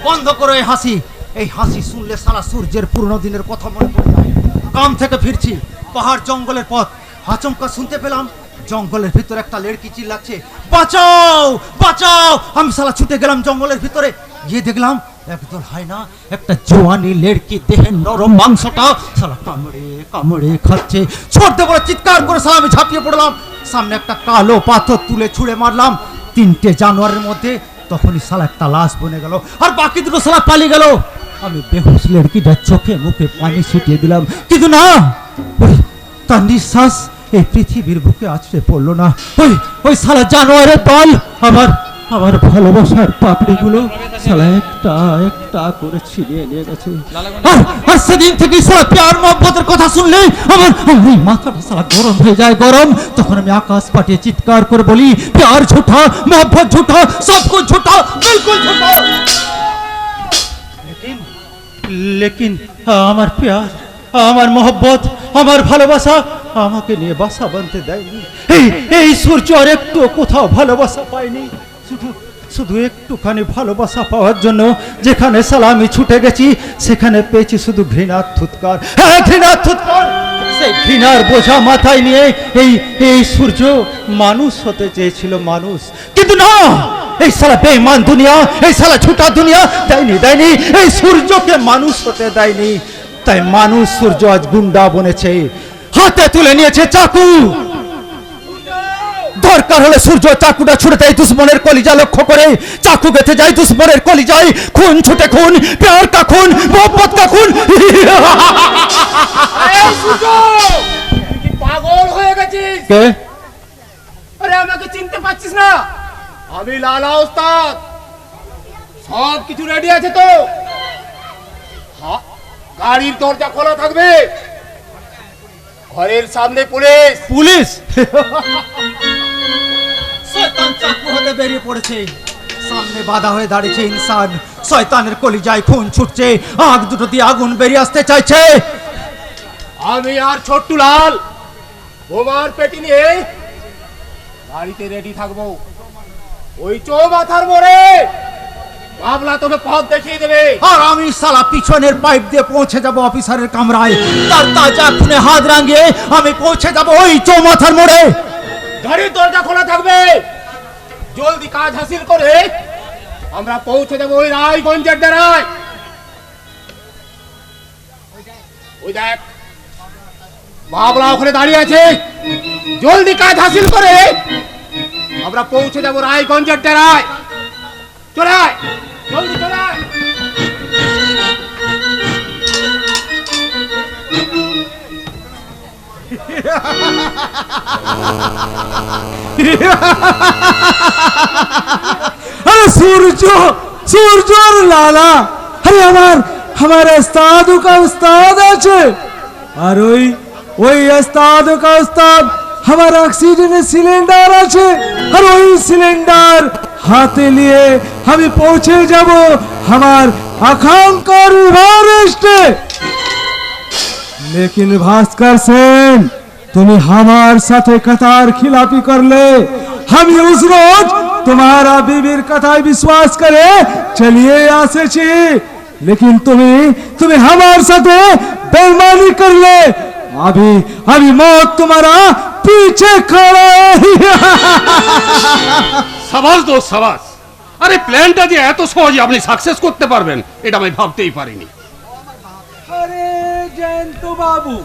বন্ধ করো এই হাসি। এই হাসি শুনলে সারা সূর্যের পুরনো দিনের কথা মনে পড়ে যায়। কাম থেকে ফিরছি, পাহাড় জঙ্গলের পথ, আচমকা শুনতে পেলাম জঙ্গলের ভিতরে একটা লেড়কি চিল্লাচ্ছে, বাঁচাও বাঁচাও। আমি সালা ছুটে গেলাম জঙ্গলের ভিতরে, গিয়ে দেখলাম একদল হায়না একটা জোয়ানি লেড়কি দেহের নরম মাংসটা সালা কামড়ে কামড়ে খাচ্ছে। ছড়তে বলে চিৎকার করে সালা আমি ঝাঁপিয়ে পড়লাম। সামনে একটা কালো পাথর তুলে ছুঁড়ে মারলাম 3টে জানোয়ারের মধ্যে। তখনই সালা একটা লাশ বনে গেল, আর বাকি দুটো সালা পালিয়ে গেল। আমি বেহুশ লেড়কিটার চোখে মুখে পানি ছিটিয়ে দিলাম, কিন্তু না, তার নিঃশ্বাস এই পৃথিবীর বুকে আছড়ে পড়লো না। ওই সালা জানোয়ারের দল আমার ভালোবাসার পাপড়িগুলো সালা একটা একটা করে ছিনিয়ে নিয়ে গেছে। আর সেদিন থেকে সালা প্যার মহব্বতের কথা শুনলে আমার এই মাথাটা সালা গরম হয়ে যায়, গরম। তখন আমি আকাশ পাঠিয়ে চিৎকার করে বলি, প্যার ঝুঠা, মহব্বত ঝুঠা, সব কুছ ঝুঠা, বিলকুল ঝুঠা। লেকিন আমার প্যার, আমার মহব্বত, আমার ভালোবাসা আমাকে নিয়ে বাসা বাঁধতে দেয়নি। এই সূর্য আর একটু কোথাও ভালোবাসা পায়নি। শুধু একটুখানি ভালোবাসা পাওয়ার জন্য যেখানে সালামি ছুটে গেছি সেখানে পেয়েছি শুধু ঘৃণার থুৎকার। হ্যাঁ, ঘৃণার থুৎকার। সেই ঘৃণার বোঝা মাথায় নিয়ে এই সূর্য মানুষ হতে চেয়েছিল, মানুষ। কিন্তু না, এই সালা বেঈমান দুনিয়া, এই সালা ছোটা দুনিয়া দেয়নি এই সূর্যকে মানুষ হতে দেয়নি। তাই মানুষ সূর্য আজ গুন্ডা বনেছে, হাতে তুলে নিয়েছে চাকু। দরকার হলে সূর্য চাকুটা ছুটে দেয় দুশ্মনের কলিজা লক্ষ্য করে, চাকু গেঁথে যায় দুশ্মনের কলিজায়। খুন ছুটে খুন, প্যার কা খুন, মোহব্বত কা খুন। পাগল হয়ে গেছিস? কে? আরে আমাকে চিনতে পারছিস না? আমি লালা ওস্তাদ। সব কিছু রেডি আছে তো? গাড়ির দরজা খোলা থাকবে, ঘরের সামনে পুলিশ। পুলিশ? শয়তান চাকু হাতে বেরিয়ে পড়েছে, সামনে বাধা হয়ে দাঁড়িয়েছে ইনসান। শয়তানের কলিজায় খুন ছুটছে, আগ দুটো দিয়ে আগুন বেরিয়ে আসতে চাইছে। আমি আর ছোট্টু লাল বোমার পেটি নিয়ে গাড়িতে রেডি থাকবো। ওই চৌমাথার মোড়ে বাবলা তোকে পথ দেখিয়ে দেবে। আর আমি সালা পিছনের পাইপ দিয়ে পৌঁছে যাব অফিসারের কামরায়। তার তাজা খুনে হাত রাঙিয়ে আমি পৌঁছে যাব ওই চৌমাথার মোড়ে। গাড়ির দরজা খোলা থাকবে, জলদি কাজ হাসিল করে আমরা পৌঁছে যাবো ওই রায়গঞ্জের ডেরায়। ওই দেখ বাবলা ওখানে দাঁড়িয়ে আছে, জলদি কাজ হাসিল করে আমরা পৌঁছে যাবো রায়গঞ্জের ডেরায়। চলে আয়, জলদি চলে আয়। अरे सूरज और लाला, अरे हमारे उस्ताद का उस्ताद আছে আর ওই उस्ताद का उस्ताद हमार ऑक्सीजन सिलेंडर আছে আর ওই सिलेंडर हाथे लिए हम पहुंचे যাব हमार आकांक्षार एवरेस्ट। लेकिन भास्कर सेन তুমি আমার সাথে कतार खिलाफी कर ले हम उस रोज तुम्हारा बीबीर कथाয় विश्वास करे चलिए आसेছি लेकिन तुम्हें हमारे साथे बेईमानी कर ले अभी मौत तुम्हारा पीछे खड़ा है সাবাস দোস্ত সাবাস। আরে প্ল্যানটা যে এত সহজে আপনি সাকসেস করতে পারবেন এটা আমি ভাবতেই পারিনি। अरे जयंत बाबू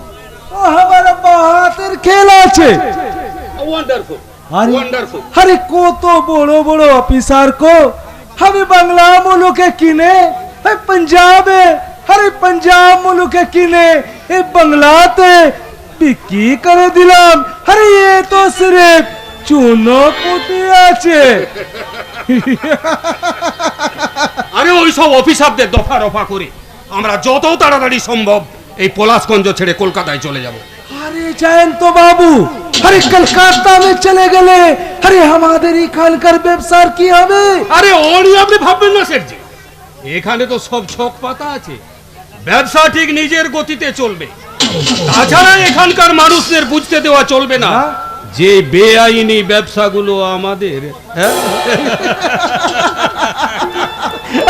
ओ हमारा बाहातर खेला छे ওয়ান্ডারফুল अरे ওয়ান্ডারফুল। अरे কত বড় বড় অফিসার को हमें बांग्ला मुलुके किने है पंजाबे अरे पंजाब मुलुके किने ए बांग्लाते बिक्री करे दिलाम अरे ये तो सिर्फ चूनो पुटी আছে আরে ওই সব অফিসারদের দফা রফা করে আমরা যত তাড়াতাড়ি সম্ভব এই পলাশগঞ্জ ছেড়ে কলকাতায় চলে যাব। अरे जयंत बाबू अरे कलकत्ता में चले गए अरे हमारे खानकर व्यवसाय की হবে আরে ওরই আপনি ভাববেন না সেটজি, এখানে তো সব ছক পাতা আছে, ব্যবসা ঠিক নিজের গতিতে চলবে। তাছাড়া এখানকার মানুষদের বুঝতে দেওয়া চলবে না যে বেআইনি ব্যবসাগুলো আমাদের। হ্যাঁ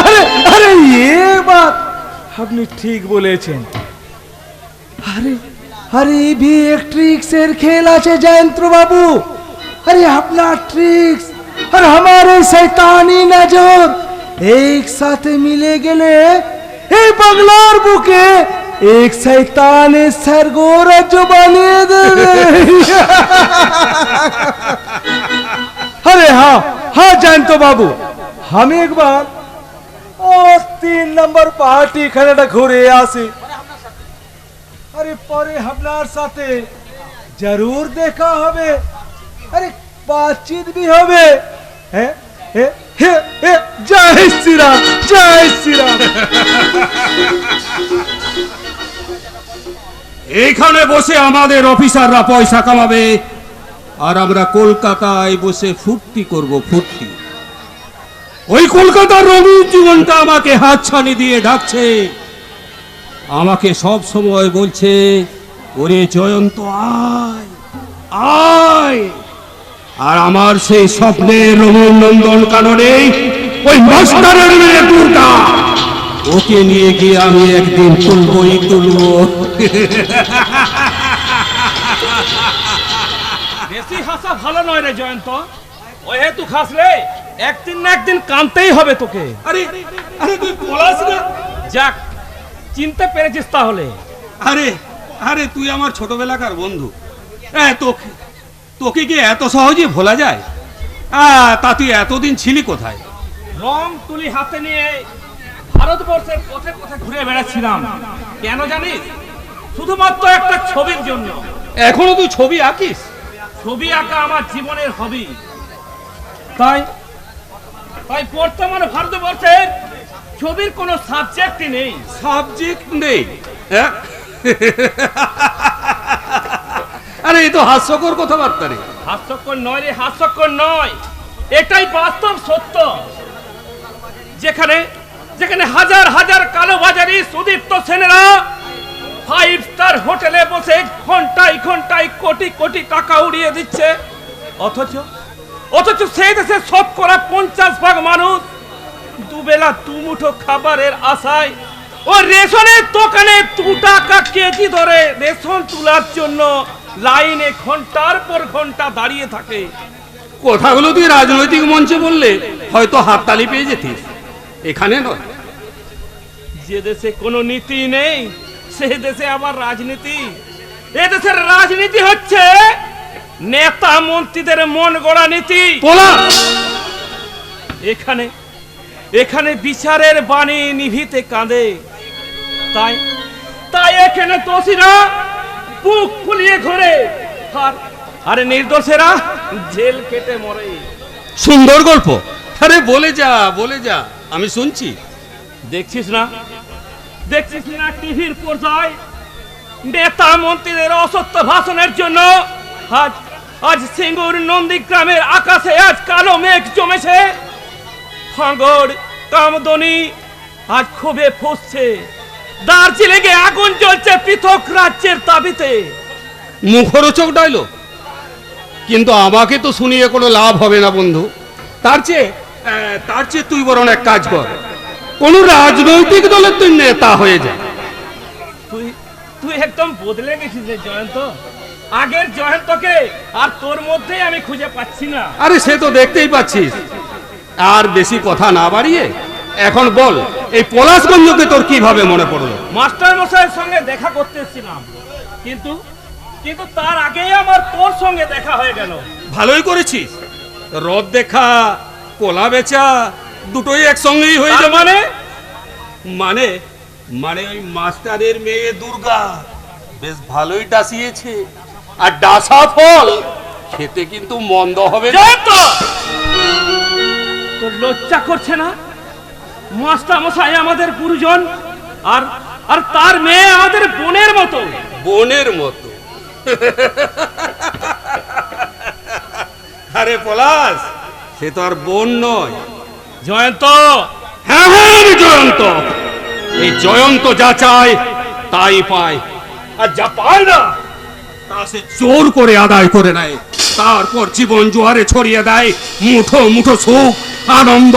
अरे अरे ये बात আপনি ঠিক বলেছেন। अरे अरे भी एक ट्रिक्स এর खेल আছে जयंत बाबू अरे अपना ट्रिक्स और हमारे शैतानी नजर एक साथ मिले गले এই বাংলার বুকে एक शैताने सरगोरज বানিয়ে দেবে। अरे हाँ हाँ जयंत बाबू हम एक बार ও 3 নম্বর পার্টি খানাটা ঘুরে আসি আরে পরে আপনার সাথে জরুর দেখা হবে আরে বাতচিত भी হবে হ্যাঁ জয় শ্রীরাম জয় শ্রীরাম। এইখানে বসে আমাদের অফিসাররা পয়সা কামাবে আর আমরা কলকাতায় বসে ফুর্তি করব ফুর্তি। ওই কলকাতার রঙিন জীবনটা আমাকে হাতছানি দিয়ে ডাকছে, আমাকে সব সময় বলছে ওরে জয়ন্ত আয় আয়। আর আমার সেই স্বপ্নের রঙিন নন্দন কাননে ওই মাস্টারের মেয়ে দুর্গা, ওকে নিয়ে গিয়ে আমি একদিন তুলবই তুলবো। বেশি হাসা ভালো নয় রে জয়ন্ত, ওই হেতু খাসলে একদিন না একদিন কানতেই হবে তোকে। আরে আরে তুই পলাশ না? যাক চিনতে পেরেছিস তাহলে। আরে আরে তুই আমার ছোটবেলাকার বন্ধু, তোকে কি এত সহজে ভোলা যায়? তা তুই এতদিন ছিলি কোথায়? রং তুলি হাতে নিয়ে ভারতবর্ষের পথে পথে ঘুরে বেড়াচ্ছিলাম। কেন জানিস? শুধুমাত্র একটা ছবির জন্য। এখনো তুই ছবি আঁকিস? ছবি আঁকা আমার জীবনের হবি। তাই বর্তমানে ভারতবর্ষের ছবির কোনো সাবজেক্টই নেই। সাবজেক্ট নেই? আরে এই তো হাস্যকর কথাবার্তা রে। হাস্যকর নয় রে, হাস্যকর নয়, এটাই বাস্তব সত্য। যেখানে যেখানে হাজার হাজার কালোবাজারি সুদীপ্ত সেনেরা 5 স্টার হোটেলে বসে ঘন্টায় ঘন্টায় কোটি কোটি টাকা উড়িয়ে দিচ্ছে, অথচ সেই দেশে শতকরা 50% মানুষ দুবেলা দুমুঠো খাবারের আশায় ও রেশনের দোকানে 2 টাকা কেজি ধরে রেশন তোলার জন্য লাইনে ঘন্টার পর ঘন্টা দাঁড়িয়ে থাকে। কথাগুলো তুই রাজনৈতিক মঞ্চে বললে হয়তো হাততালি পেয়ে যেতিস, এখানে নয়। যে দেশে কোনো নীতি নেই সে দেশে আবার রাজনীতি। এ দেশের রাজনীতি হচ্ছে নেতা মন্ত্রীদের মন গড়া নীতি। এখানে এখানে বিচারের বাণী নিভিতে কাঁদে। তাই এখানে দোষীরা বুক ফুলিয়ে ঘোরে আর নির্দোষেরা জেল কেটে মরে। সুন্দর গল্প। আরে বলে যা আমি শুনছি। দেখছিস না টিভির পর্দায় নেতা মন্ত্রীদের অসত্য ভাষণের জন্য আজ সিঙ্গুর নন্দীগ্রামের আকাশে আজ কালো মেঘ জমেছে। ভাঙড় কামদনি আজ ক্ষোভে ফুঁসছে। দার্জিলিং এ আগুন জ্বলছে পৃথক রাজ্যের দাবিতে। মুখরোচক ডায়লগ, কিন্তু আমাকে তো শুনিয়ে কোনো লাভ হবে না বন্ধু। তার চেয়ে তুই বরং এক কাজ কর, কোন রাজনৈতিক দলের তুই নেতা হয়ে যা। তুই একদম বদলে গেছিস রে জয়ন্ত। আগের জয়ন্তকে আর তোর মধ্যেই আমি খুঁজে পাচ্ছি না। আরে সে তো দেখতেই পাচ্ছিস। আর বেশি কথা না বাড়িয়ে এখন বল, এই পলাশগঞ্জকে তোর কিভাবে মনে পড়লো? মাস্টার মশাইয়ের সঙ্গে দেখা করতে এসেছিলাম, কিন্তু তার আগেই আমার তোর সঙ্গে দেখা হয়ে গেল। ভালোই করেছিস, রথ দেখা কলা বেচা দুটোই একসঙ্গেই হয়ে যাবে। মানে মানে ওই মাস্টারের মেয়ে দুর্গা বেশ ভালোই ডাসিয়েছে, আর ডাসা ফল খেতে কিন্তু মন্দ হবে না। তোর লজ্জা করছে না? মাস্টার মশাই আমাদের গুরুজন, আর তার মেয়ে আমাদের বোনের মতো। বোনের মতো? আরে পলাশ, সে তো আর বোন নয়, জয়ন্ত। হ্যাঁ আমি জয়ন্ত। এই জয়ন্ত যা চায় তাই পায়, আর যা পায় না তা সে জোর করে আদায় করে নেয়। তারপর জীবন জোয়ারে ছড়িয়ে দেয় মুঠো মুঠো সুখ, আনন্দ,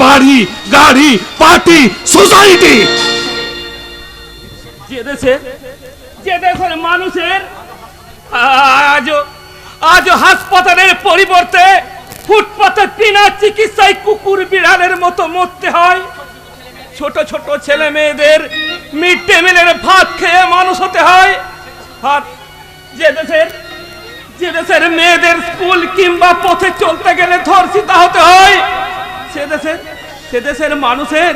বাড়ি, গাড়ি, পার্টি, সোসাইটি। যে দেশের মানুষের আজও হাসপাতালের পরিবর্তে ফুটপাতে বিনা চিকিৎসায় কুকুর বিড়ালের মতো মরতে হয়। ছোট ছোট ছেলে মেয়েদের মিড ডে মিলের ভাত খেয়ে মানুষ হতে হয়। আর যে দেশের মেয়েদের স্কুল কিংবা পথে চলতে গেলে ধর্ষিতা হতে হয়, সে দেশের মানুষের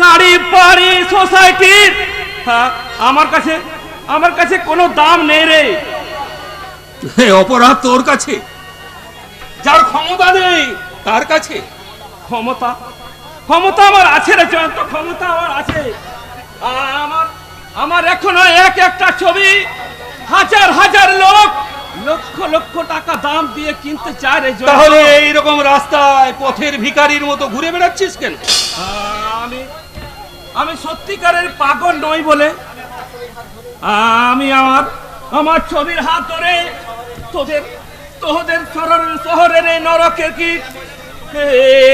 গাড়ি বাড়ি সোসাইটির আমার কাছে কোনো দাম নেই রে। অপরাধ তোর কাছে, যার ক্ষমতা নেই তার কাছে। ক্ষমতা আমার আছে রে জয়ন্ত, ক্ষমতা আমার আছে। আমার এখনো একটা ছবি হাজার হাজার লোক লক্ষ লক্ষ টাকা দাম দিয়ে কিনতে চায় রে জয়ন্ত। তাহলে এইরকম রাস্তায় পথের ভিখারির মতো ঘুরে বেড়াচ্ছিস কেন? আমি সত্যিকারের পাগল নই বলে আমি আমার ছবির হাত ধরে তোদের শহরের এই নরকের কি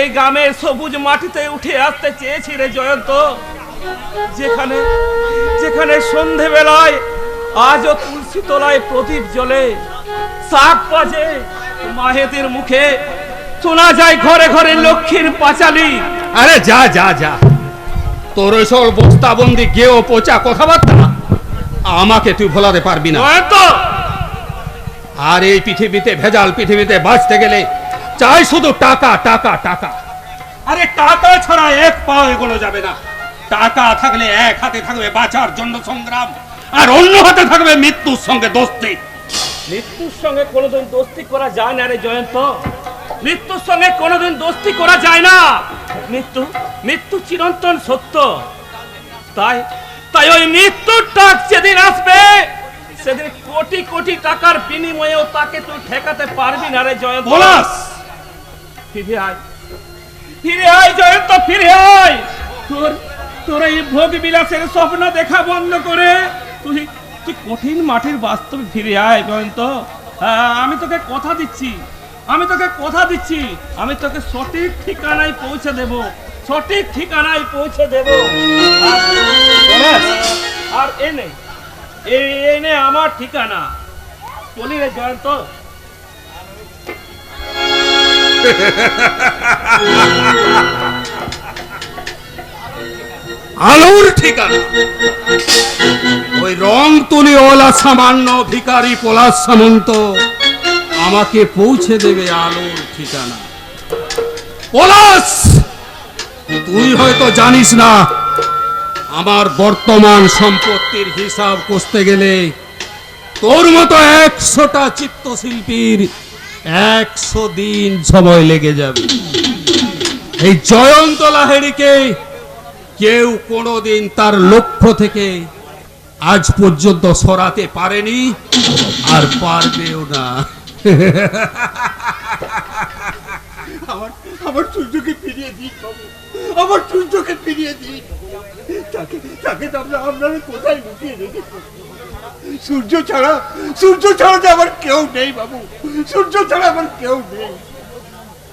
এই গ্রামের সবুজ মাটিতে উঠে আসতে চেয়েছি রে জয়ন্ত, যেখানে সন্ধেবেলায় আজও তুলসী তলায় প্রদীপ জ্বলে, শাক বাজে, মায়েদের মুখে শোনা যায় ঘরে ঘরে লক্ষ্মীর পাঁচালি। আরে যা যা যা, তোর ওইসব বস্তাবন্দি গেও পচা কথাবার্তা আমাকে তুই ভোলাতে পারবি না। আর এই পৃথিবীতে, ভেজাল পৃথিবীতে বাঁচতে গেলে চাই শুধু টাকা টাকা টাকা। আরে টাকা ছাড়া এক পাও এগোনো যাবে না। টাকা থাকলে এক হাতে থাকবে বাঁচার জন্য সংগ্রাম, আর অন্য হাতে থাকবে মৃত্যুর সঙ্গে দোস্তি। মৃত্যুর সঙ্গে কোনোদিন দোস্তি করা যায় না রে জয়ন্ত, মৃত্যুর সঙ্গে কোনোদিন দোস্তি করা যায় না। মৃত্যু চিরন্তন সত্য। তাই ওই মৃত্যুর টাক যেদিন আসবে, সেদিন কোটি কোটি টাকার বিনিময়েও তাকে তুই ঠেকাতে পারবি না রে জয়ন্ত। ফিরে আয় জয়ন্ত, ফিরে আয়। তোর এই ভোগ বিলাসের স্বপ্ন দেখা বন্ধ করে তুই কঠিন মাটির বাস্তবে ফিরে আয় জয়ন্ত। আমি তোকে কথা দিচ্ছি, আমি তোকে সঠিক ঠিকানায় পৌঁছে দেব, সঠিক ঠিকানায় পৌঁছে দেব। আর এনে আমার ঠিকানা বলি রে জয়ন্ত। আলোর ঠিকানা ওই রং তুলিওয়ালা সামান্য ভিখারি পলাশ সামন্ত আমাকে পৌঁছে দেবে আলোর ঠিকানা। পলাশ, তুই হয়তো জানিস না, আমার বর্তমান সম্পত্তির হিসাব কষতে গেলে তোর মতো 100টা চিত্রশিল্পীর 100 দিন সময় লেগে যাবে। এই জয়ন্ত লাহিড়ীকে কেউ কোনোদিন তার লক্ষ্য থেকে আজ পর্যন্ত সরাতে পারেনি, আর পারবেও না। আমার সূর্যকে ফিরিয়ে দিন, আমার সূর্যকে ফিরিয়ে দিন। তাকে আপনারা কোথায় লুকিয়ে রেখেছেন? সূর্য ছাড়া যে আমার কেউ নেই বাবু, সূর্য ছাড়া আমার কেউ নেই।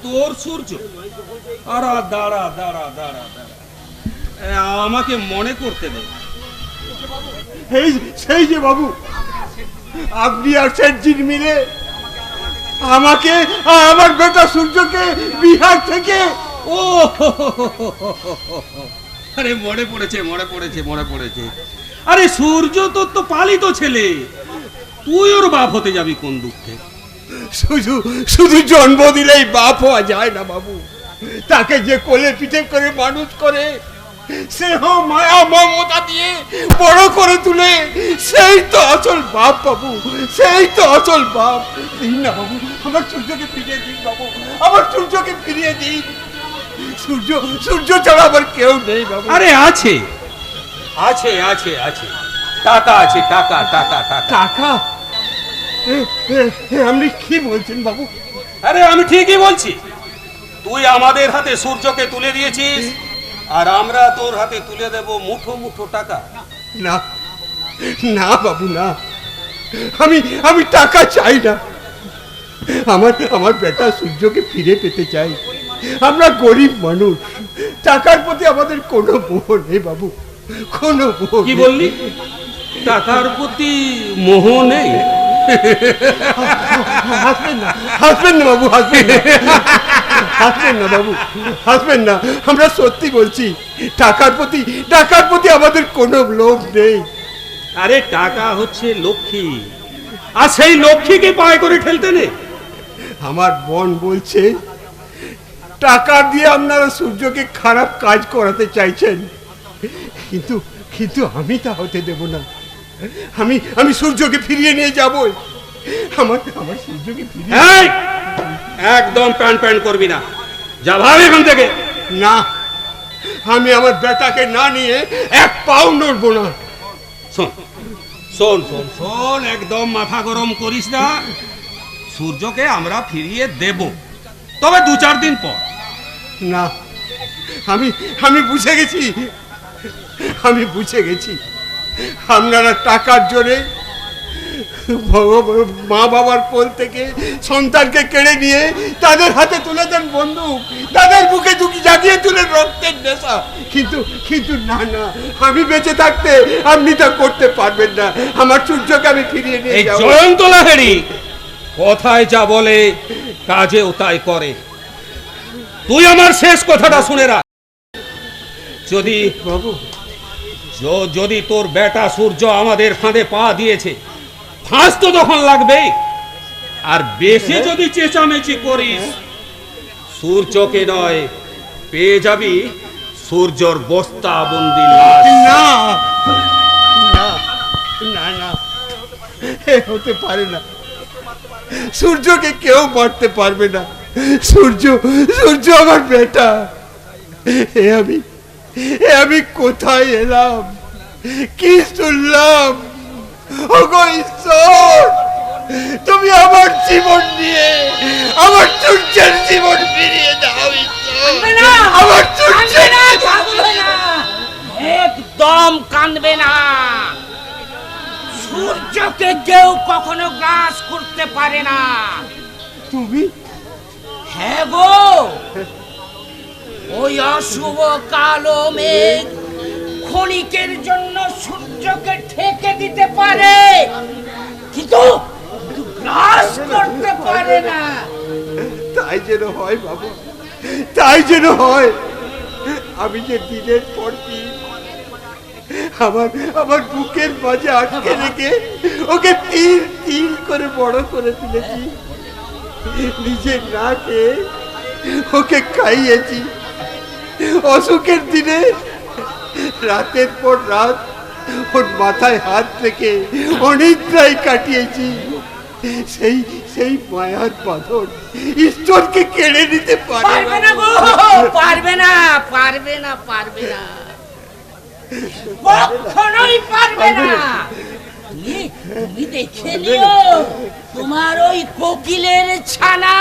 তোর সূর্য? আর দাঁড়া দাঁড়া দাঁড়া দাঁড়া, আমাকে মনে করতে দে। সেই যে বাবু, আপনি আর সেটজির মিলে আমাকে আমার বেটা সূর্যকে বিহার থেকে, ও আরে মনে পড়েছে। আরে সূর্য তোর তো পালিত ছেলে, তুই ওর বাপ হতে যাবি কোন দুঃখে? শুধু জন্ম দিলেই বাপ হওয়া যায় না বাবু, তাকে যে কোলে পিঠে করে মানুষ করে, স্নেহ মায়া মমতা দিয়ে বড় করে তুলে, সেই তো আসল বাপ বাবু, সেই তো আসল বাপ। দিন না বাবু, আমার সূর্যকে ফিরিয়ে দিন বাবু, আমার সূর্যকে ফিরিয়ে দিন। সূর্য ছাড়া আমার কেউ নেই বাবু। আরে আছে, টাকা আছে, টাকা। আপনি কি বলছেন বাবু? আরে আমি ঠিকই বলছি। তুই আমাদের হাতে সূর্যকে তুলে দিয়েছিস, আর আমরা তোর হাতে তুলে দেব মুঠো মুঠো টাকা। না না বাবু, না, আমি টাকা চাই না। আমার বেটা সূর্যকে ফিরে পেতে চাই। আমরা গরিব মানুষ, টাকার প্রতি আমাদের কোনো মোহ নেই বাবু, কোনো মোহ। কি বললি? টাকার প্রতি মোহ নেই? হাসবেন না বাবু, হাসবেন না বাবু, হাসবেন না। আমরা সত্যি বলছি, টাকার প্রতি আমাদের কোনো লোভ নেই। আরে টাকা হচ্ছে লক্ষ্মী, আর সেই লক্ষ্মীকে পায় করে ঠেলতে নেই। আমার বোন বলছে টাকা দিয়ে আপনারা সূর্যকে খারাপ কাজ করাতে চাইছেন, কিন্তু আমি তা হতে দেব না। আমি সূর্যকে ফিরিয়ে নিয়ে যাব। আমার সূর্যকে ফিরিয়ে, একদম প্যান করবি না, যা ভাব এখান থেকে। না, আমি আমার বেটাকে না নিয়ে এক পাও নড়বো না। শোন, একদম মাথা গরম করিস না। সূর্যকে আমরা ফিরিয়ে দেব, তবে 2-4 দিন পর। না, আমি বুঝে গেছি আপনারা টাকার জোরে মা বাবার কোল থেকে সন্তানকে কেড়ে নিয়ে তাদের হাতে তুলে দেন বন্দুক, তাদের বুকে জাগিয়ে তুলেন রক্তের নেশা। কিন্তু না, আমি বেঁচে থাকতে আপনি তা করতে পারবেন না। আমার সূর্যকে আমি ফিরিয়ে নিয়ে যাব। জয়ন্ত লাহিড়ী কথায় যা বলে কাজেও তাই করে। তুই আমার শেষ কথাটা শুনে রাখ। যদি তোর বেটা সূর্য আমাদের ফাঁদে পা দিয়েছে, ফাঁস তো তখন লাগবে। আর বেশি যদি চেঁচামেচি করিস, সূর্যকে নয়, পেয়ে যাবি সূর্যর বস্তা বন্দি লাশ। না, হতে পারে না। সূর্যকে কেউ মারতে পারবে না। সূর্য আমার বেটা। আমি কোথায় এলাম, কি শুনলাম? ওগো ঈশ্বর, তুমি আমার জীবন নিয়ে আমার সূর্যের জীবন ফিরিয়ে দাও ঈশ্বর। আমার সূর্যের একদম কাঁদবে না। সূর্যকে কেউ কখনো গ্রাস করতে পারে না। তুমি? হ্যাঁ গো, ওই অশুভ কালো মেঘ ক্ষণিকের জন্য সূর্যকে ঠেকে দিতে পারে, কিন্তু গ্রাস করতে পারে না। তাই যেন হয় বাবা, তাই যেন হয়। আমি যে দিনের পর দিন আমার বুকের মাঝে আটকে রেখে ওকে তিল করে বড় করে তুলেছি, নিজে না খেয়ে ওকে খাইয়েছি। অসুখের দিনে রাতের পর রাত ওর মাথায় হাত রেখে অনিদ্রায় কাটিয়েছি। সেই মায়ার বাঁধন ঈশ্বরকে কেড়ে নিতে পারবে না গো, পারবে না, কখনোই পারবে না। তুমি দেখে নিও, তোমার ওই কোকিলের ছানা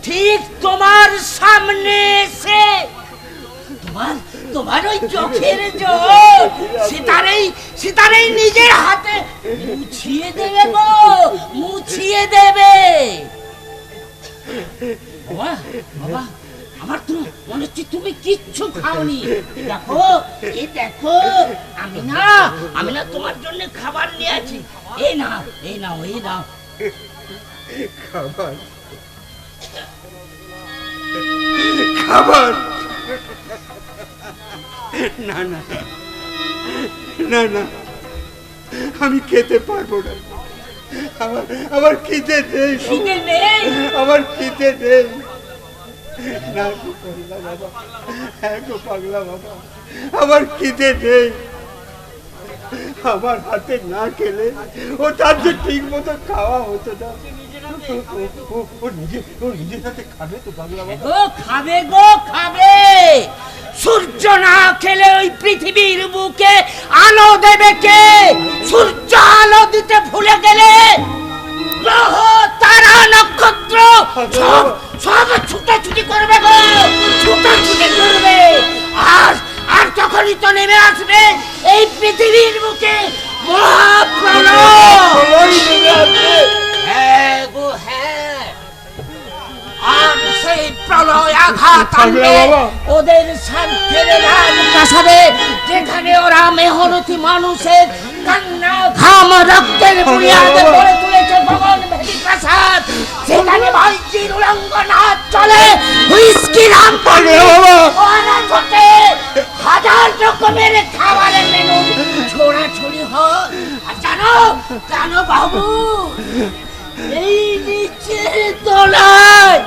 ঠিক তোমার সামনে এসে তোমার ওই চোখের জল সীতারেই নিজের হাতে মুছিয়ে দেবে গো, মুছিয়ে দেবে। বাবা বাবা, আমার তো মনে হচ্ছে তুমি কিচ্ছু খাওনি। দেখো এই দেখো, আমি না তোমার জন্য খাবার নিয়ে আছি। এই নাও এই নাও এই নাও। খাবার খাবার না না না না, আমি খেতে পারবো না। আমার খিদে নেই, আমার খিদে নেই। না গো পাগলা বাবা, হ্যাঁ গো পাগলা বাবা, আমার খিদে নেই। আমার হাতে না খেলে ও তার যে ঠিক মতো খাওয়া হতো না। ও নিজের হাতে খাবে তো পাগলা বাবা? খাবে গো খাবে। সূর্য না খেলে ওই পৃথিবীর বুকে আলো দেবে কে? সূর্য আলো দিতে ভুলে গেলে গ্রহ তারা নক্ষত্র সব ছুটাছুটি করবে গো, ছুটাছুটি করবে। আর তখনই তো নেমে আসবে এই পৃথিবীর বুকে মহাপ্রলয়। হ্যাঁ গো হ্যাঁ, আর সেই প্রলয় আঘাত আনবে ওদের স্বার্থের রাজপ্রাসাদে, যেখানে ওরা মেহনতি মানুষের কান্না ঘাম রক্তের বুনিয়াদে গড়ে তুলেছে ভবন ভেদি প্রাসাদ। সেখানে বালতির উলঙ্গ নাচ চলে, হুইস্কি রাম ওরা ছোটে, হাজার রকমের খাবারের মেনু ছোড়াছড়ি হয়। আর জানো বাবু, এই নিচের তলায়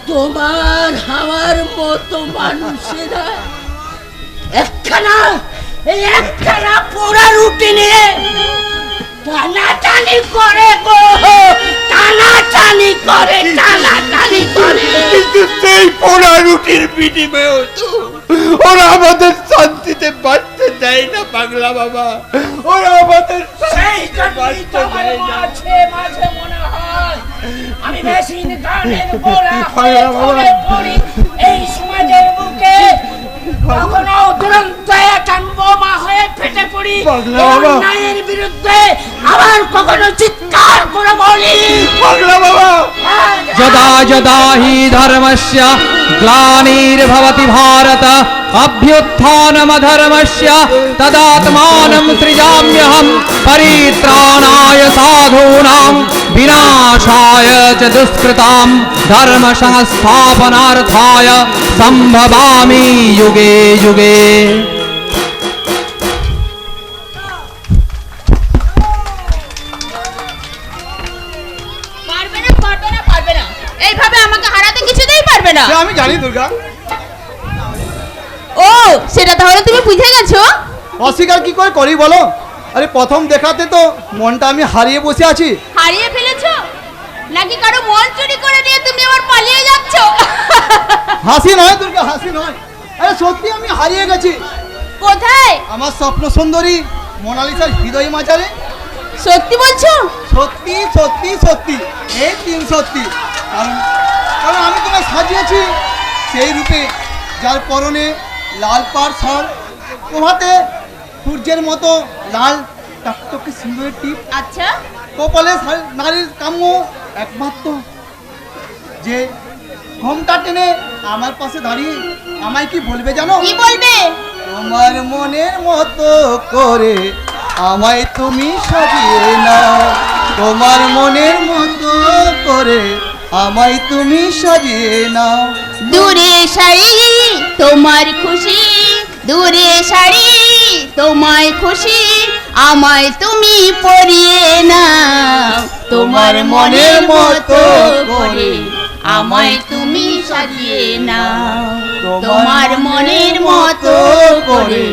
তোমার আমার মতো মানুষেরা একখানা পোড়া রুটি নিয়ে টানাটানি করে গো, টানাটানি করে। কিন্তু সেই পোড়া রুটির বিনিময়ে তো ওরা আমাদের শান্তিতে বাঁচতে দেয় না পাগলা বাবা, ওরা আমাদের সেই জন্যই তো আমার মাঝে মাঝে মনে হয় আমি মেশিন গানের গোড়া হয়ে ঝরে পড়ি এই সমাজের বুকে। কখনো দুরন্ত এক বোমা হয়ে ফেটে পড়ি অন্যায়ের বিরুদ্ধে, আবার কখনো চিৎকার করে বলি পাগলা বাবা। যদা যদা হি ধর্মস্য গ্লানির্ভবতি ভারত অভ্যুত্থানমধর্মস্য তদাত্মাनं সৃজাম্যহম পরিত্রাণায় সাধূনাং বিনাশায় চ দুষ্কৃতাম ধর্ম সংস্থাপনার্থায় সম্ভবামি যুগে যুগে। পারবে না, এইভাবে আমাকে হারাতে কিছুতেই পারবে না। আমি জানি দুর্গা। ও সেটা তাহলে তুমি বুঝে গেছো? অস্বীকার কি করে করি বলো? আরে প্রথম দেখাতে তো মনটা আমি হারিয়ে বসে আছি। হারিয়ে ফেলেছো নাকি কারো মন চুরি করে নিয়ে তুমি আবার পালিয়ে যাচ্ছ? হাসি নয় দুর্গা, হাসি নয়। আরে সত্যি আমি হারিয়ে গেছি। কোথায়? আমার স্বপ্ন সুন্দরী মোনালিসার হৃদয় মাঝারে। সত্যি বলছো? সত্যি সত্যি সত্যি, এই তিন সত্যি। কারণ আমি তোমায় সাজিয়েছি সেই রূপে, যার পরনে লাল পাড় শাল, তোমাতে সূর্যের মতো লাল টকটকে সিঁদুরের টিপ। আচ্ছা, কপালে নারীর কাম্য একমাত্র, যে ঘোমটা টেনে আমার পাশে দাঁড়িয়ে আমায় কি বলবে জানো? কি বলবে? তোমার মনের মতো করে আমায় তুমি সাজিয়ে নাও, তোমার মনের মতো করে আমায় তুমি সাজিয়ে নাও। দূরে শাড়ি তোমার খুশি, দূরে শাড়ি তোমায় খুশি, আমায় তুমি পরিয়ে নাও, তোমার মনের মতো করে আমায় তুমি সাজিয়ে নাও, তোমার মনের মতো করে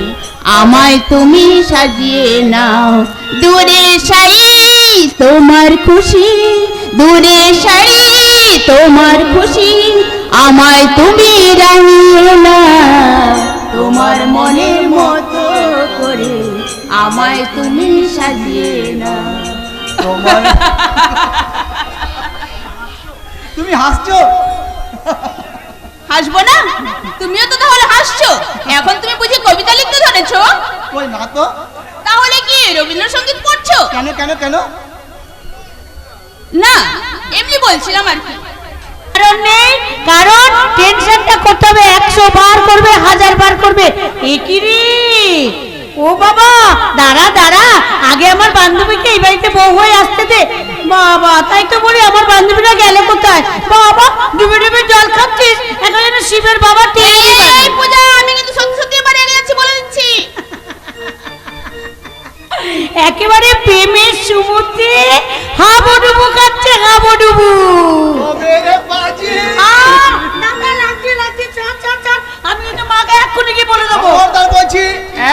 আমায় তুমি সাজিয়ে নাও। দূরে শাড়ি তোমার খুশি, দূরে শাড়ি তোমার খুশি, আমায় তুমি রাঙিয়ে নাও, তোমার মনের মতো করে আমায় তুমি সাজিয়ে নাও। তোমার তুমি হাসছো? হাসবো না? তুমিও তো তাহলে হাসছো। এখন তুমি বুঝি কেন কেন কেন? না এমনি বলছিলাম আর কি। কারণ নেই, কারণ টেনশনটা করতে হবে, 100 বার করবে, 1000 বার করবে। একই রে, ও বাবা দাঁড়া দাঁড়া, আগে আমার বান্ধবীকে এই বাড়িতে বউ হয়ে আসতে দে। বাবা তাই তো বলি, আমার বান্ধবীরা গেল কোথায়? বাবা ডুবে ডুবে জল খাচ্ছিস, এখন যেন শিবের বাবা পূজা। আমি কিন্তু সত্যি সত্যি এবার রেগে যাচ্ছি বলে দিচ্ছি। একেবারে প্রেমের সমুদ্রে হাবুডুবু খাচ্ছে, হাবুডুবু। আমি কিন্তু মাকে এক্ষুনি কি বলে দেবো। বলছি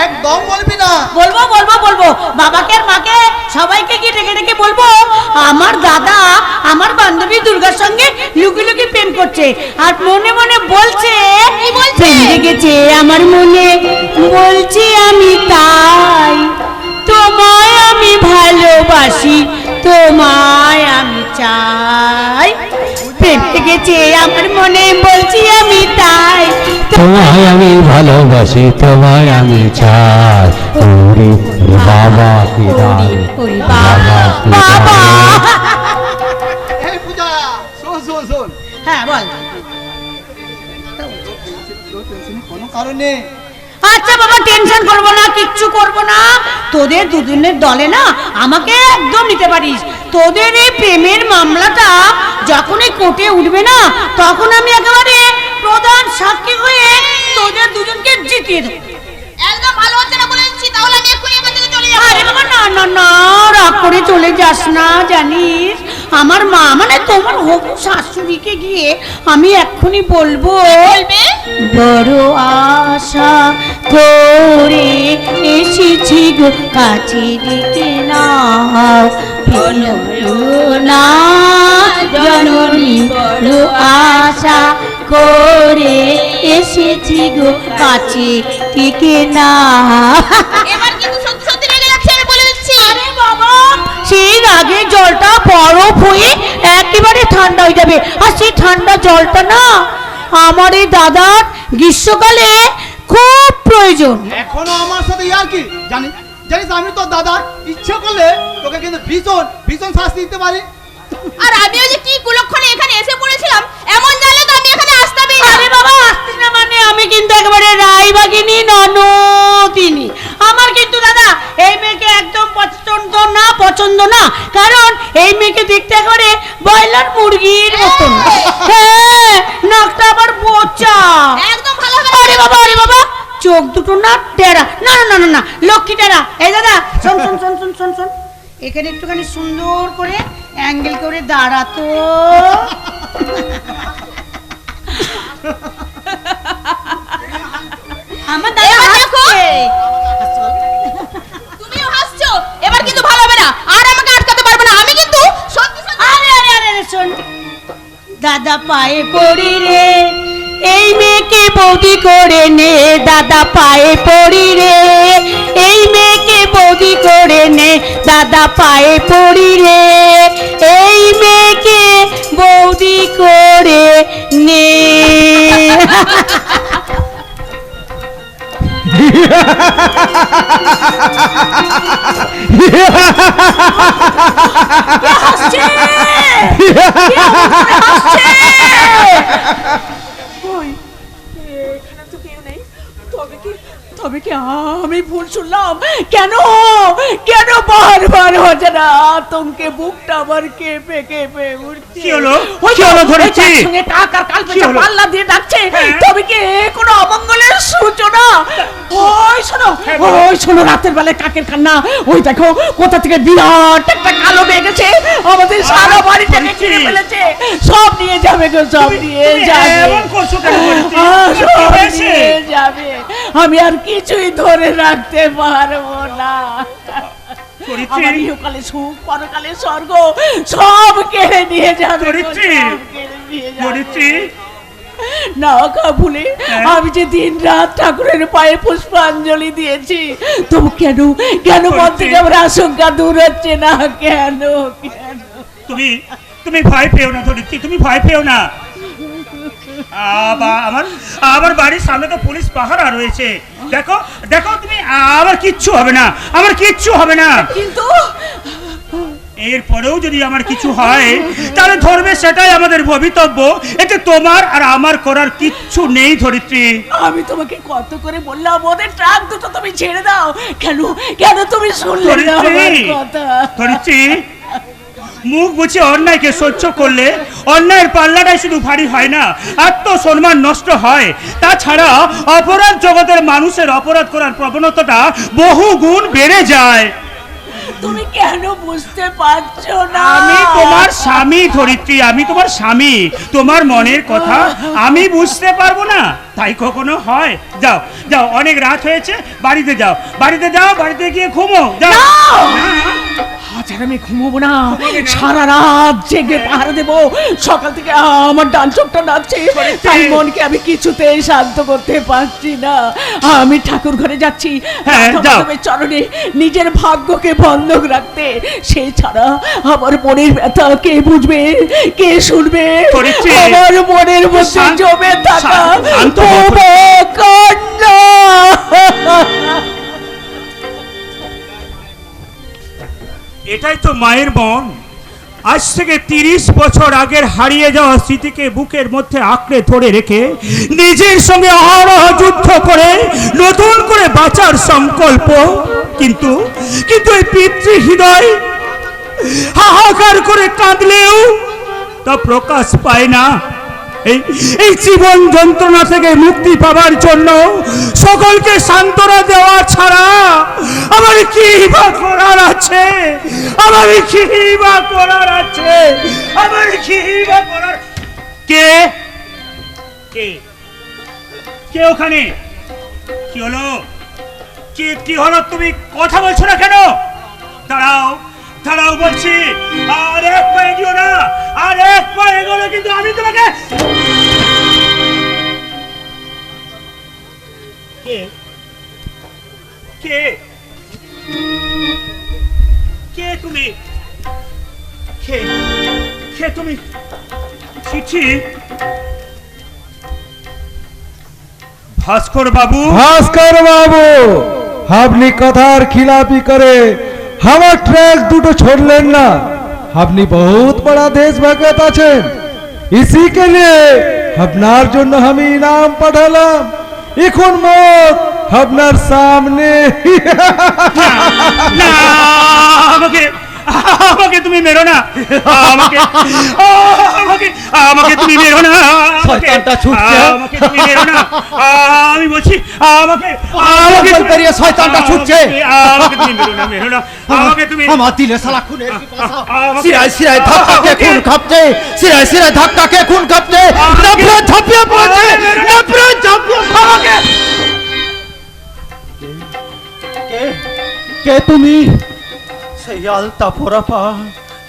একদম বলবি না। বলবো বলবো বলবো, বাবাকে আর মাকে সবাইকে কি ডেকে ডেকে বলবো আমার দাদা আমার বান্ধবী দুর্গার সঙ্গে লুকি লুকি প্রেম করছে, আর মনে মনে বলছে প্রেম লেগেছে আমার মনে, বলছি আমি তাই তোমায় আমি ভালোবাসি, তোমায় আমি চাই। প্রেম লেগেছে আমার মনে, বলছি আমি তাই তোমায় আমি ভালোবাসি, তোমায় আমি চাই। ওরে বাবা কি দাই, বাবা কি বাবা। এই পূজা শোন শোন শোন। হ্যাঁ বল। কোনো কারণে আচ্ছা বাবা টেনশন করবো না, কিচ্ছু করবো না। তোদের দুদিনের দলে না আমাকে একদম নিতে পারিস। তোদের এই প্রেমের মামলাটা যখনই কোর্টে উঠবে না, তখন আমি একেবারে প্রধান সাক্ষী হয়ে তোদের দুজনকে জিতিয়ে দেবো। একদম ভালো হচ্ছে না বলে দিচ্ছি, তাহলে আমি এক্ষুনি এখান থেকে চলে যাবো। আরে বাবা না না না, রাগ করে চলে যাস না। জানিস আমার মা মানে তোমার হবু শাশুড়িকে গিয়ে আমি এক্ষুনি বলবো, বড় আশা করে এসেছি গো কাছে ডেকে নাও, না জননী বড় আশা করে এসেছি গো কাছে ডেকে নাও। এবার কিন্তু সত্যি সত্যি রেগে যাচ্ছে আমি বলে দিচ্ছি। আরে বাবা সেই রাগে জলটা বরফ হয়ে একেবারে ঠান্ডা হয়ে যাবে, আর সেই ঠান্ডা জলটা না আমার এই দাদার গ্রীষ্মকালে খুব প্রয়োজন। এখনো আমার সাথে ইয়ার কি জানিস জানিস আমি তো দাদা ইচ্ছে করলে তোকে কিন্তু ভীষণ ভীষণ শাস্তি দিতে পারি। আর আমিও যে কি কুলক্ষণে এখানে এসে পড়েছিলাম এমন জানলে তো আমি এখানে আসতামই না। আরে বাবা আসতিস না মানে আমি কিন্তু একেবারে রায়বাগিনী ননদিনী। আমার কিন্তু দাদা এই মেয়েকে একদম পছন্দ না, কারণ এই মেয়েকে দেখতে একেবারে ব্রয়লার মুরগির মতন। হ্যাঁ নাকটা আবার বোচা একদম ভালো। আরে বাবা চোখ দুটো না টেরা, না না না না লক্ষ্মী টেরা। এই দাদা শোন শোন শোন শোন শোন শোন, এখানে একটুখানি সুন্দর করে অ্যাঙ্গেল করে দাঁড়াতো। আমার দাদা হাসছে। তুমিও হাসছো, এবার কিন্তু ভালো হবে না, আর আমাকে আটকাতে পারবে না। আমি কিন্তু সত্যি সত্যি। আরে আরে আরে শোন দাদা পায়ে পড়ি রে, এই মেয়েকে বৌদি করে নে, দাদা পায়ে পড়ি রে, এই মেয়েকে বৌদি করে নে, দাদা পায়ে পড়ি রে, এই মেয়েকে বৌদি করে নে। তবে কি আমি ভুল শুনলাম? কেন কেন বারবার অজানা আতঙ্কে বুকটা আমার কেঁপে কেঁপে উঠছে। কি হলো কি হলো ধরেছি সঙ্গে টাকার কালপেটা পাল্লা দিয়ে ডাকছে, তবে কি কোনো অমঙ্গলের সূচনা? ওই শোনো রাতের বেলায় কাকের কান্না, ওই দেখো কোথা থেকে বিরাট একটা কালো মেয়ে গেছে, আমাদের সারা বাড়িটাকে খেয়ে ফেলেছে। সব নিয়ে যাবে গো, সব নিয়ে যাবে, সব নিয়ে যাবে। আমি আর কিছুই ধরে রাখতে পারবো না। আমার ইহকালে সুখ পরকালে স্বর্গ সব কেড়ে নিয়ে যাবে। না ভুলে আমি যে দিন রাত ঠাকুরের পায়ে পুষ্পাঞ্জলি দিয়েছি, তবু কেন কেন মন থেকে আমার আশঙ্কা দূর হচ্ছে না? কেন কেন? তুমি ভয় পেও না ধরিত্রী, তুমি ভয় পেও না। আমার বাড়ির সামনে তো পুলিশ পাহারা রয়েছে, দেখো দেখো তুমি, আমার কিচ্ছু হবে না, আমার কিচ্ছু হবে না। কিন্তু এরপরেও যদি আমার কিছু হয় তাহলে ধরবে সেটাই আমাদের ভবিতব্য, এতে তোমার আর আমার করার কিচ্ছু নেই ধরিত্রী। আমি তোমাকে কত করে বললাম ওদের ট্রাক দুটো তুমি ছেড়ে দাও, কেন কেন তুমি শুনলে না আমার কথা? ধরিত্রী, মুখ বুঝে অন্যায়কে সহ্য করলে অন্যায়ের পাল্লাটাই শুধু ভারী হয় না, আত্মসম্মান নষ্ট হয়। তাছাড়া অপরাধ জগতের মানুষের অপরাধ করার প্রবণতাটা বহু গুণ বেড়ে যায়। তুমি কেন বুঝতে পারছো না? আমি তোমার স্বামী ধরিত্রী, আমি তোমার স্বামী, তোমার মনের কথা আমি বুঝতে পারবো না তাই কখনো হয়? যাও যাও, অনেক রাত হয়েছে, বাড়িতে যাও, বাড়িতে যাও, বাড়িতে গিয়ে ঘুমো যাও। আজ আর আমি ঘুমোবো না, সারা রাত জেগে পাহারা দেবো। সকাল থেকে আমার ডান চোখটা নাচছে, তাই মনকে আমি কিছুতেই শান্ত করতে পারছি না। আমি ঠাকুর ঘরে যাচ্ছি চরণে নিজের ভাগ্যকে বন্ধক রাখতে। সে ছাড়া আমার মনের ব্যথা কে বুঝবে, কে শুনবে? আমার মনের মধ্যে জমে থাকা কান্না। এটাই তো মায়ের মন। আজ থেকে 30 বছর আগের হারিয়ে যাওয়া স্মৃতিকে বুকের মধ্যে আঁকড়ে ধরে রেখে নিজের সঙ্গে অহরহ যুদ্ধ করে নতুন করে বাঁচার সংকল্প। কিন্তু কিন্তু এই পিতৃ হৃদয় হাহাকার করে কাঁদলেও তা প্রকাশ পায় না। এই জীবন যন্ত্রণা থেকে মুক্তি পাওয়ার জন্য সকলকে সান্ত্বনা দেওয়া ছাড়া আমার কি বা করার আছে? আমার কি বা করার আছে? আমার কি বা করার? কে কে কে ওখানে? কি হলো? কি হলো? তুমি কথা বলছো না কেন? দাঁড়াও দাঁড়াও বলছি, আর এক পা এগিয়ে না, আর এক পা এগোলে কিন্তু আমি তোমাকে। কে কে কে তুমি? কে কে তুমি? চিঠি? ভাস্কর বাবু, ভাস্কর বাবু, আপনি কথার খিলাপি করে আমার ट्रैक দুটো छोड़लें ना। আপনি बहुत बड़ा देशभक्त আছেন। इसी के लिए আপনার জন্য আমি ইনাম পাঠালাম। এখন মত আপনার সামনে। না, আমাকে আমাকে তুমি মেরো না, আমাকে আমাকে আমাকে তুমি মেরো না, শয়তানটা ছুটছে, আমাকে তুমি মেরো না, আমি বলছি আমাকে আমাকে পেরিয়ে শয়তানটা ছুটছে, আমাকে তুমি মেরো না, আমাকে তুমি। আমার দিলে শালা খুনের পিপাসা, সিরায় সিরায় ধাক্কাকে খুন কাঁপছে, সিরায় সিরায় ধাক্কাকে খুন কাঁপছে, নফরত ঝাঁপিয়ে পড়ছে, নফরত ঝাঁপিয়ে আমাকে। কে তুমি? সেই আলতা পরা পা,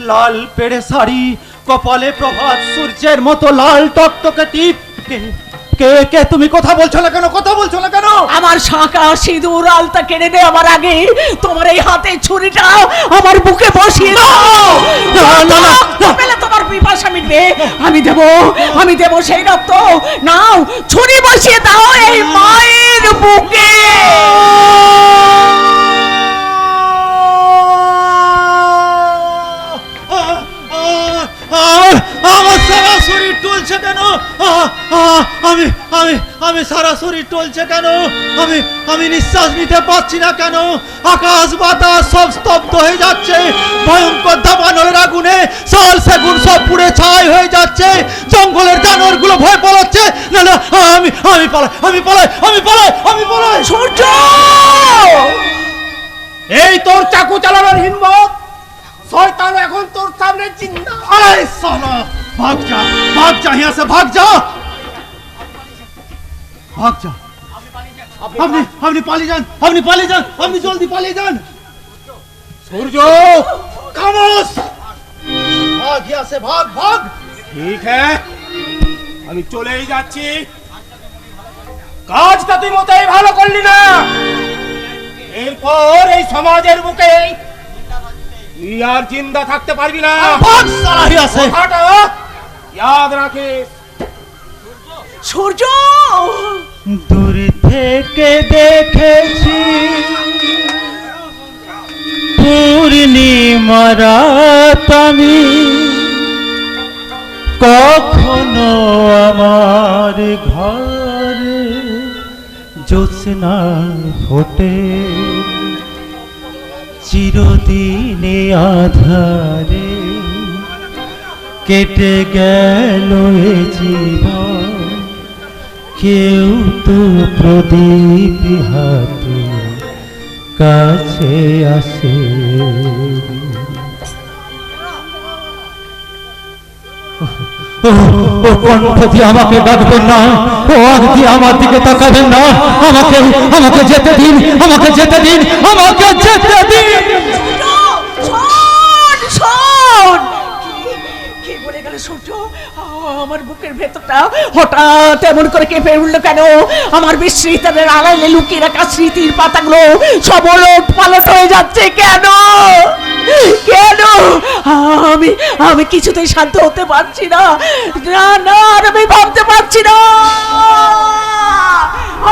লাল পেড়ে শাড়ি, কপালে প্রভাত সূর্যের মতো লাল টকটকে টিপ। কে কে তুমি? কথা বলছো না কেন? কথা বলছো না কেন? আমার শাঁখা সিঁদুর আলতা কেড়ে দে আমার আগে। তোমার এই হাতে ছুরিটা আমার বুকে বসিয়ে দাও। পেলে তোমার পিপাসা মিটবে। আমি দেব সেই রক্ত। নাও, ছুরি বসিয়ে দাও এই মায়ের বুকে। আমার সারা শরীর টলছে কেন? আমি আমি আমি সারা শরীর টলছে কেন? আমি নিঃশ্বাস নিতে পারছি না কেন? আকাশ বাতাস সব স্তব্ধ হয়ে যাচ্ছে। ভয়ঙ্কর দাবানলের আগুনে শাল সেগুন সব পুড়ে ছাই হয়ে যাচ্ছে। জঙ্গলের জানোয়ারগুলো ভয় পালাচ্ছে। না না, আমি আমি পালাই, আমি পালাই, আমি পালাই, আমি পালাই। সূর্য, এই তোর চাকু চালানোর হিম্মত? শয়তান এখন তোর সামনে জিন্দা। আরে সালা, ভাগ যা, ভাগ যা, यहाँ से भाग जा, भाग जा। আপনি পালিয়ে যান, আপনি পালিয়ে যান, আপনি জলদি পালিয়ে যান। সূর্য, খামোশ, ভাগ यहाँ से, ভাগ ভাগ। ঠিক হ্যাঁ, আমি চলেই যাচ্ছি। কাজটা তুই মোটেই ভালো করলি না। এরপর এই সমাজের বুকে তুই আর জিন্দা থাকতে পারবি না। ভাগ সালা यहाँ से। কথাটা ইয়াদ রাখিস। সূর্য, দূর থেকে দেখেছি পূর্ণিমা রাত আমি কখনো আমার ঘরে জ্যোৎস্না ফোটে চিরদিনে আধারে কেটে গেল এ জীবন কেউ তো প্রদীপ হাতে কাছে আসে ও কণ্ঠ দিয়ে আমাকে ডাকবেন না, ও আগ দিয়ে আমার দিকে তাকাবেন না, আমাকে যেতে দিন, আমাকে যেতে দিন, আমাকে যেতে দিন। কি বলে গেল সূর্য? আমার বুকের ভেতরটা হঠাৎ এমন করে কেঁপে উঠলো কেন? আমার বিস্মৃতের আড়ালে লুকিয়ে রাখা স্মৃতির পাতাগুলো সব ওলট পালট হয়ে যাচ্ছে কেন? কেন? আমি কিছুতেই শান্ত হতে পারছি না। না না, আর আমি ভাবতে পারছি না,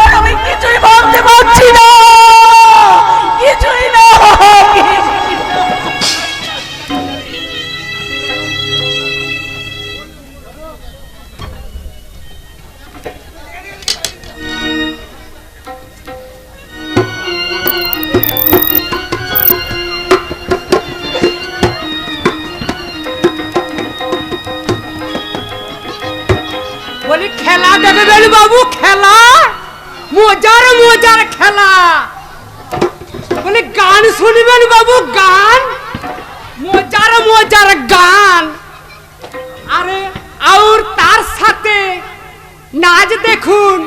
আর আমি কিছুই ভাবতে পারছি না, কিছুই না। বলি খেলা দেখবেন বাবু, খেলা মজার মজার খেলা। বলি গান শুনবেন বাবু, গান মজার মজার গান। আরে আর তার সাথে নাচ দেখুন।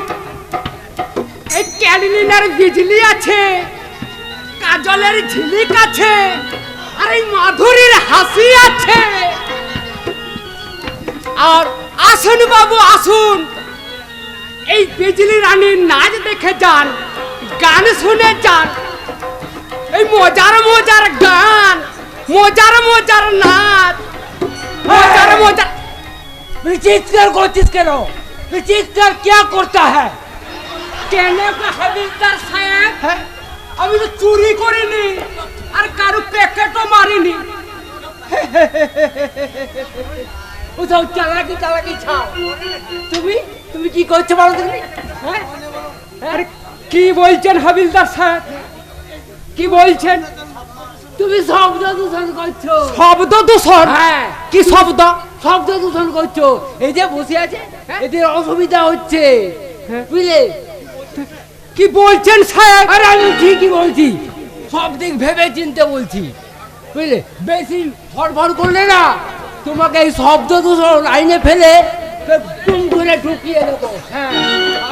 এই ক্যালিনার বিজলি আছে, কাজলের ঝিলিক আছে, আর এই মাধুরীর হাসি আছে। আর আসুন বাবু আসুন, এই বিজলি রানীর নাচ দেখে যান, গান শুনে যান। এই মজার মজার গান, মজার মজার নাচ, মজার মজার। চিৎকার করছিস কেন? চিৎকার क्या करता है? কেনে হাবিলদার সাহেব, আমি তো চুরি করিনি আর কারো প্যাকেটও মারিনি। উঠাও, চালাকি চালাকি ছাও। তুমি কি করছো বলো তুমি? আরে কি বলছেন হাবিলদার সাহেব, কি বলছেন? তুমি শব্দ দূষণ করছো। শব্দ দূষণ? হ্যাঁ। কি শব্দ? শব্দ দূষণ করছো। এই যে বসে আছে এদের অসুবিধা হচ্ছে, বুঝলে? কি বলছেন সাহেব? আরে আমি ঠিকই বলছি, সব দিক ভেবে চিনতে বলছি, বুঝলে? বেশি ফড়ফড় করলে না তোমাকে এই শব্দ দূষণ আইনে ফেলে টুম করে ঢুকিয়ে দেবো। হ্যাঁ,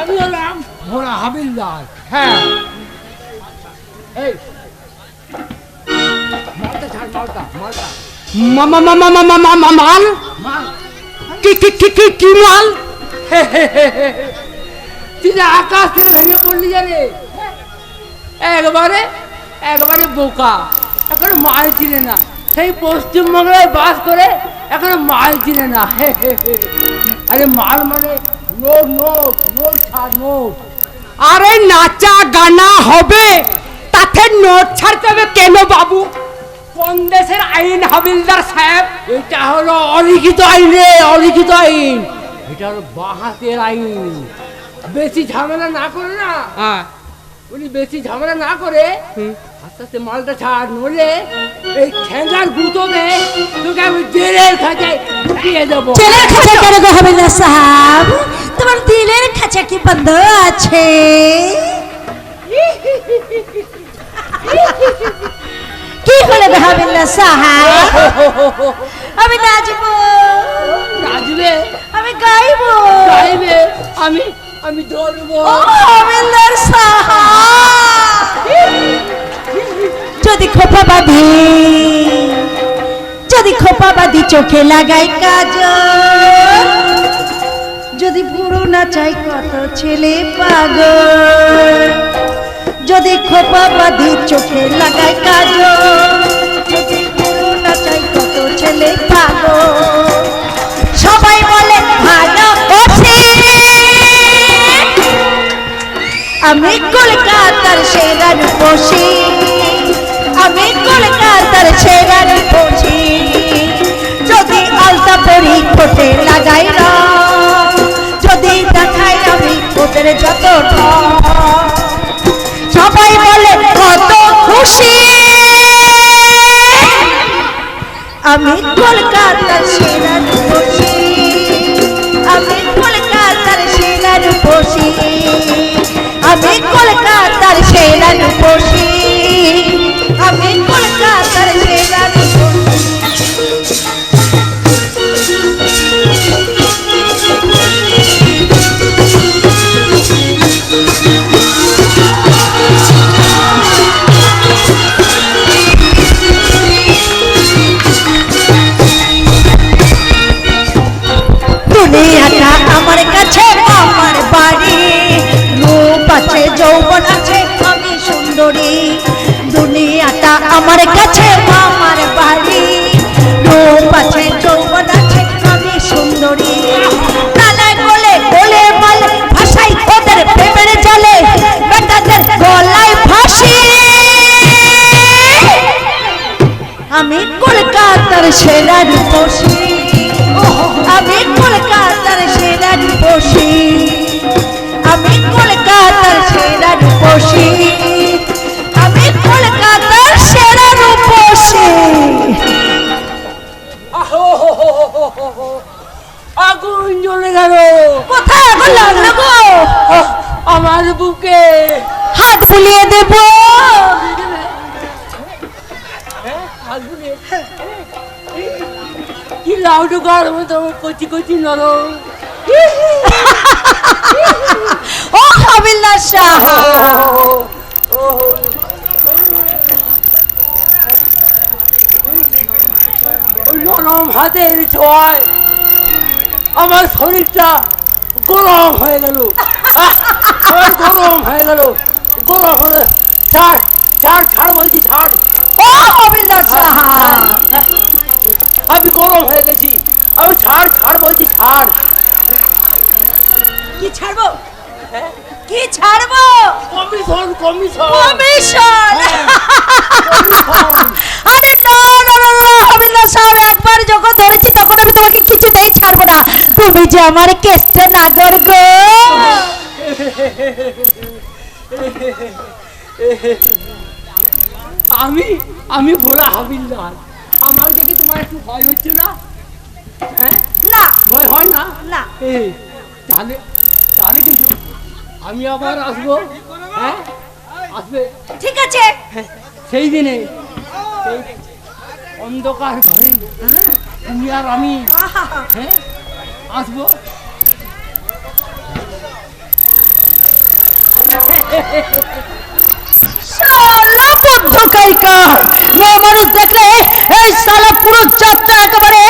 আমি হলাম ভোলা হাবিলদার। হ্যাঁ, এই মালটা ছাড়, মালটা মালটা মাল কি মাল? তুই আকাশ থেকে ভেঙে পড়লি জানে, একবারে একবারে বোকা, এখন মাল চিনে না। সেই পশ্চিমবঙ্গে বাস করে এখন মাল চিনে না। আরে মাল মানে নোট, নোট নোট ছাড়, নোট। আরে নাচা গানা হবে, তাতে নোট ছাড়তে হবে কেন বাবু? কোন দেশের আইন হাবিলদার সাহেব? এটা হলো অলিখিত আইন রে, অলিখিত আইন। এটা হলো বাহাতের আইন। বেশি ঝামেলা না করে না, উনি বেশি ঝামেলা না করে আস্তে আস্তে মালটা ছাড়, নইলে এই ঠেঙ্গার গুঁতো দে তোকে আমি জেলের খাঁচায় দিয়ে দেবো। জেলের খাঁচা কেন গো হাবিলদার সাহেব? তোমার দিলের খাঁচা কি বন্ধ আছে? কি হলো গো হাবিলদার সাহেব? আমি নাচবো। নাচবে? আমি গাইবো। গাইবে? আমি ধরবো। ও হাবিলদার সাহেব, যদি খোপা বাঁধি চোখে লাগাই কাজল, যদি পুরো না চাই কত ছেলে পাগল, যদি খোপা বাঁধি চোখে লাগাই কাজল, যদি পুরো না চাই কত ছেলে পাগল। সবাই বলে ভালো আছে, আমি কলকাতার সেরা রূপসী, আমি কলকাতার সেরা রূপসী যদি আলতা পরি ঠোঁটে লাগাই রং যদি দেখাই আমি ওদের যত ঢং সবাই বলে কত খুশি আমি কলকাতার সেরা রূপসী আমি কলকাতার সেরা রূপসী আমি কলকাতার সেরা রূপসী আমি কলকাতার সেরা দুনিয়াটা আমার কাছে আমার বাড়ি রূপ আছে যৌবন আছে আমি সুন্দরী দুনিয়াটা আমার কাছে আমার বাড়ি রূপ আছে যৌবন আছে আমি সুন্দরী নানা গোলে গোলে বলে ভাষাই ওদের প্রেমের জলে বেটাদের গলায় ফাঁসি আমি কলকাতার সেরা রূপসী আমি কলকাতার সেরা রূপসী আমি কলকাতার সেরা রূপসী আমি কলকাতার সেরা রূপসী আগুন জ্বলে গেল কোথায় আগুন লাগলো গো আমার বুকে হাত বুলিয়ে দেব কি লাউডু গরম তোমার কচি কচি নরম ও হাবিলদার শাহ ওই নরম হাতের ছোঁয়ায় আমার শরীরটা গরম হয়ে গেল গরম হয়ে গেল গরম হলে ছাড় ছাড় ছাড় বলছি ছাড় ও হাবিলদার শাহ আমি গরম হয়ে গেছি আমি ছাড় ছাড় বলছি ছাড় কি ছাড়বো কি ছাড়বো কমিশন কমিশন কমিশন আরে না না না না হাবিলদার সাহেব একবার যখন ধরেছি তখন আমি তোমাকে কিছুতেই ছাড়বো না তুমি যে আমার কেষ্ট নাগর গো আমি ভোলা হাবিলদার আমার দেখে তোমার একটু ভয় হচ্ছে না হ্যাঁ না ভয় হয় না না তাহলে তাহলে কিন্তু আমি আবার আসবো হ্যাঁ আসবে ঠিক আছে সেই দিনে সেই অন্ধকার ঘরে তুমি আর আমি হ্যাঁ আসবো শালা বদ্ধ কাইকার মেয়ে মানুষ দেখলে এই শালা পুরো যাত্রা একেবারে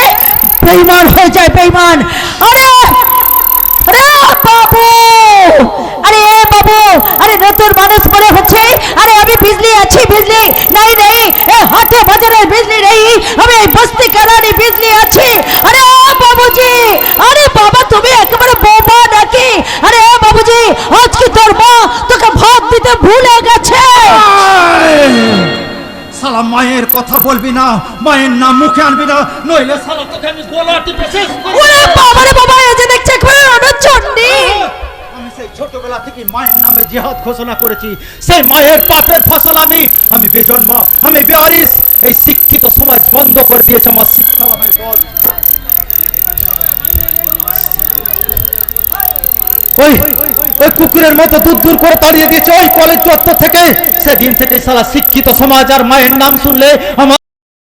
বেঈমান হয়ে যায় বেঈমান আরে আরে বাবু আরে বাবু আরে নতুন মানুষ মনে হচ্ছে আরে আমি বিজলি আছি বিজলি নাই নেই এ হাটে বাজারে বিজলি নেই আমি এই বস্তি কালারি বিজলি আছি আরে বাবুজি আরে বাবা তুমি একেবারে বোবা নাকি আরে বাবুজি আজ কি তোর মা তোকে ভাত দিতে ভুলে গেছে সালা মায়ের কথা বলবি না মায়ের নাম মুখে আনবি না নইলে সালা তোকে আমি গলা টিপে শেষ করে ওরে বাবা রে বাবা এই যে দেখছে একবারে অনচন্ডী আমি সেই ছোটবেলা থেকে মায়ের নামে জিহাদ ঘোষণা করেছি সেই মায়ের পাপের ফসল আমি বেজন্ম আমি বেয়ারিস এই শিক্ষিত সমাজ বন্ধ করে দিয়েছে আমার শিক্ষা নামের পথ ওই ওই কুকুরের মতো দূর করে তাড়িয়ে দিয়েছে ওই কলেজ চত্বর থেকে সেদিন থেকে সারা শিক্ষিত সমাজ আর মায়ের নাম শুনলে আমার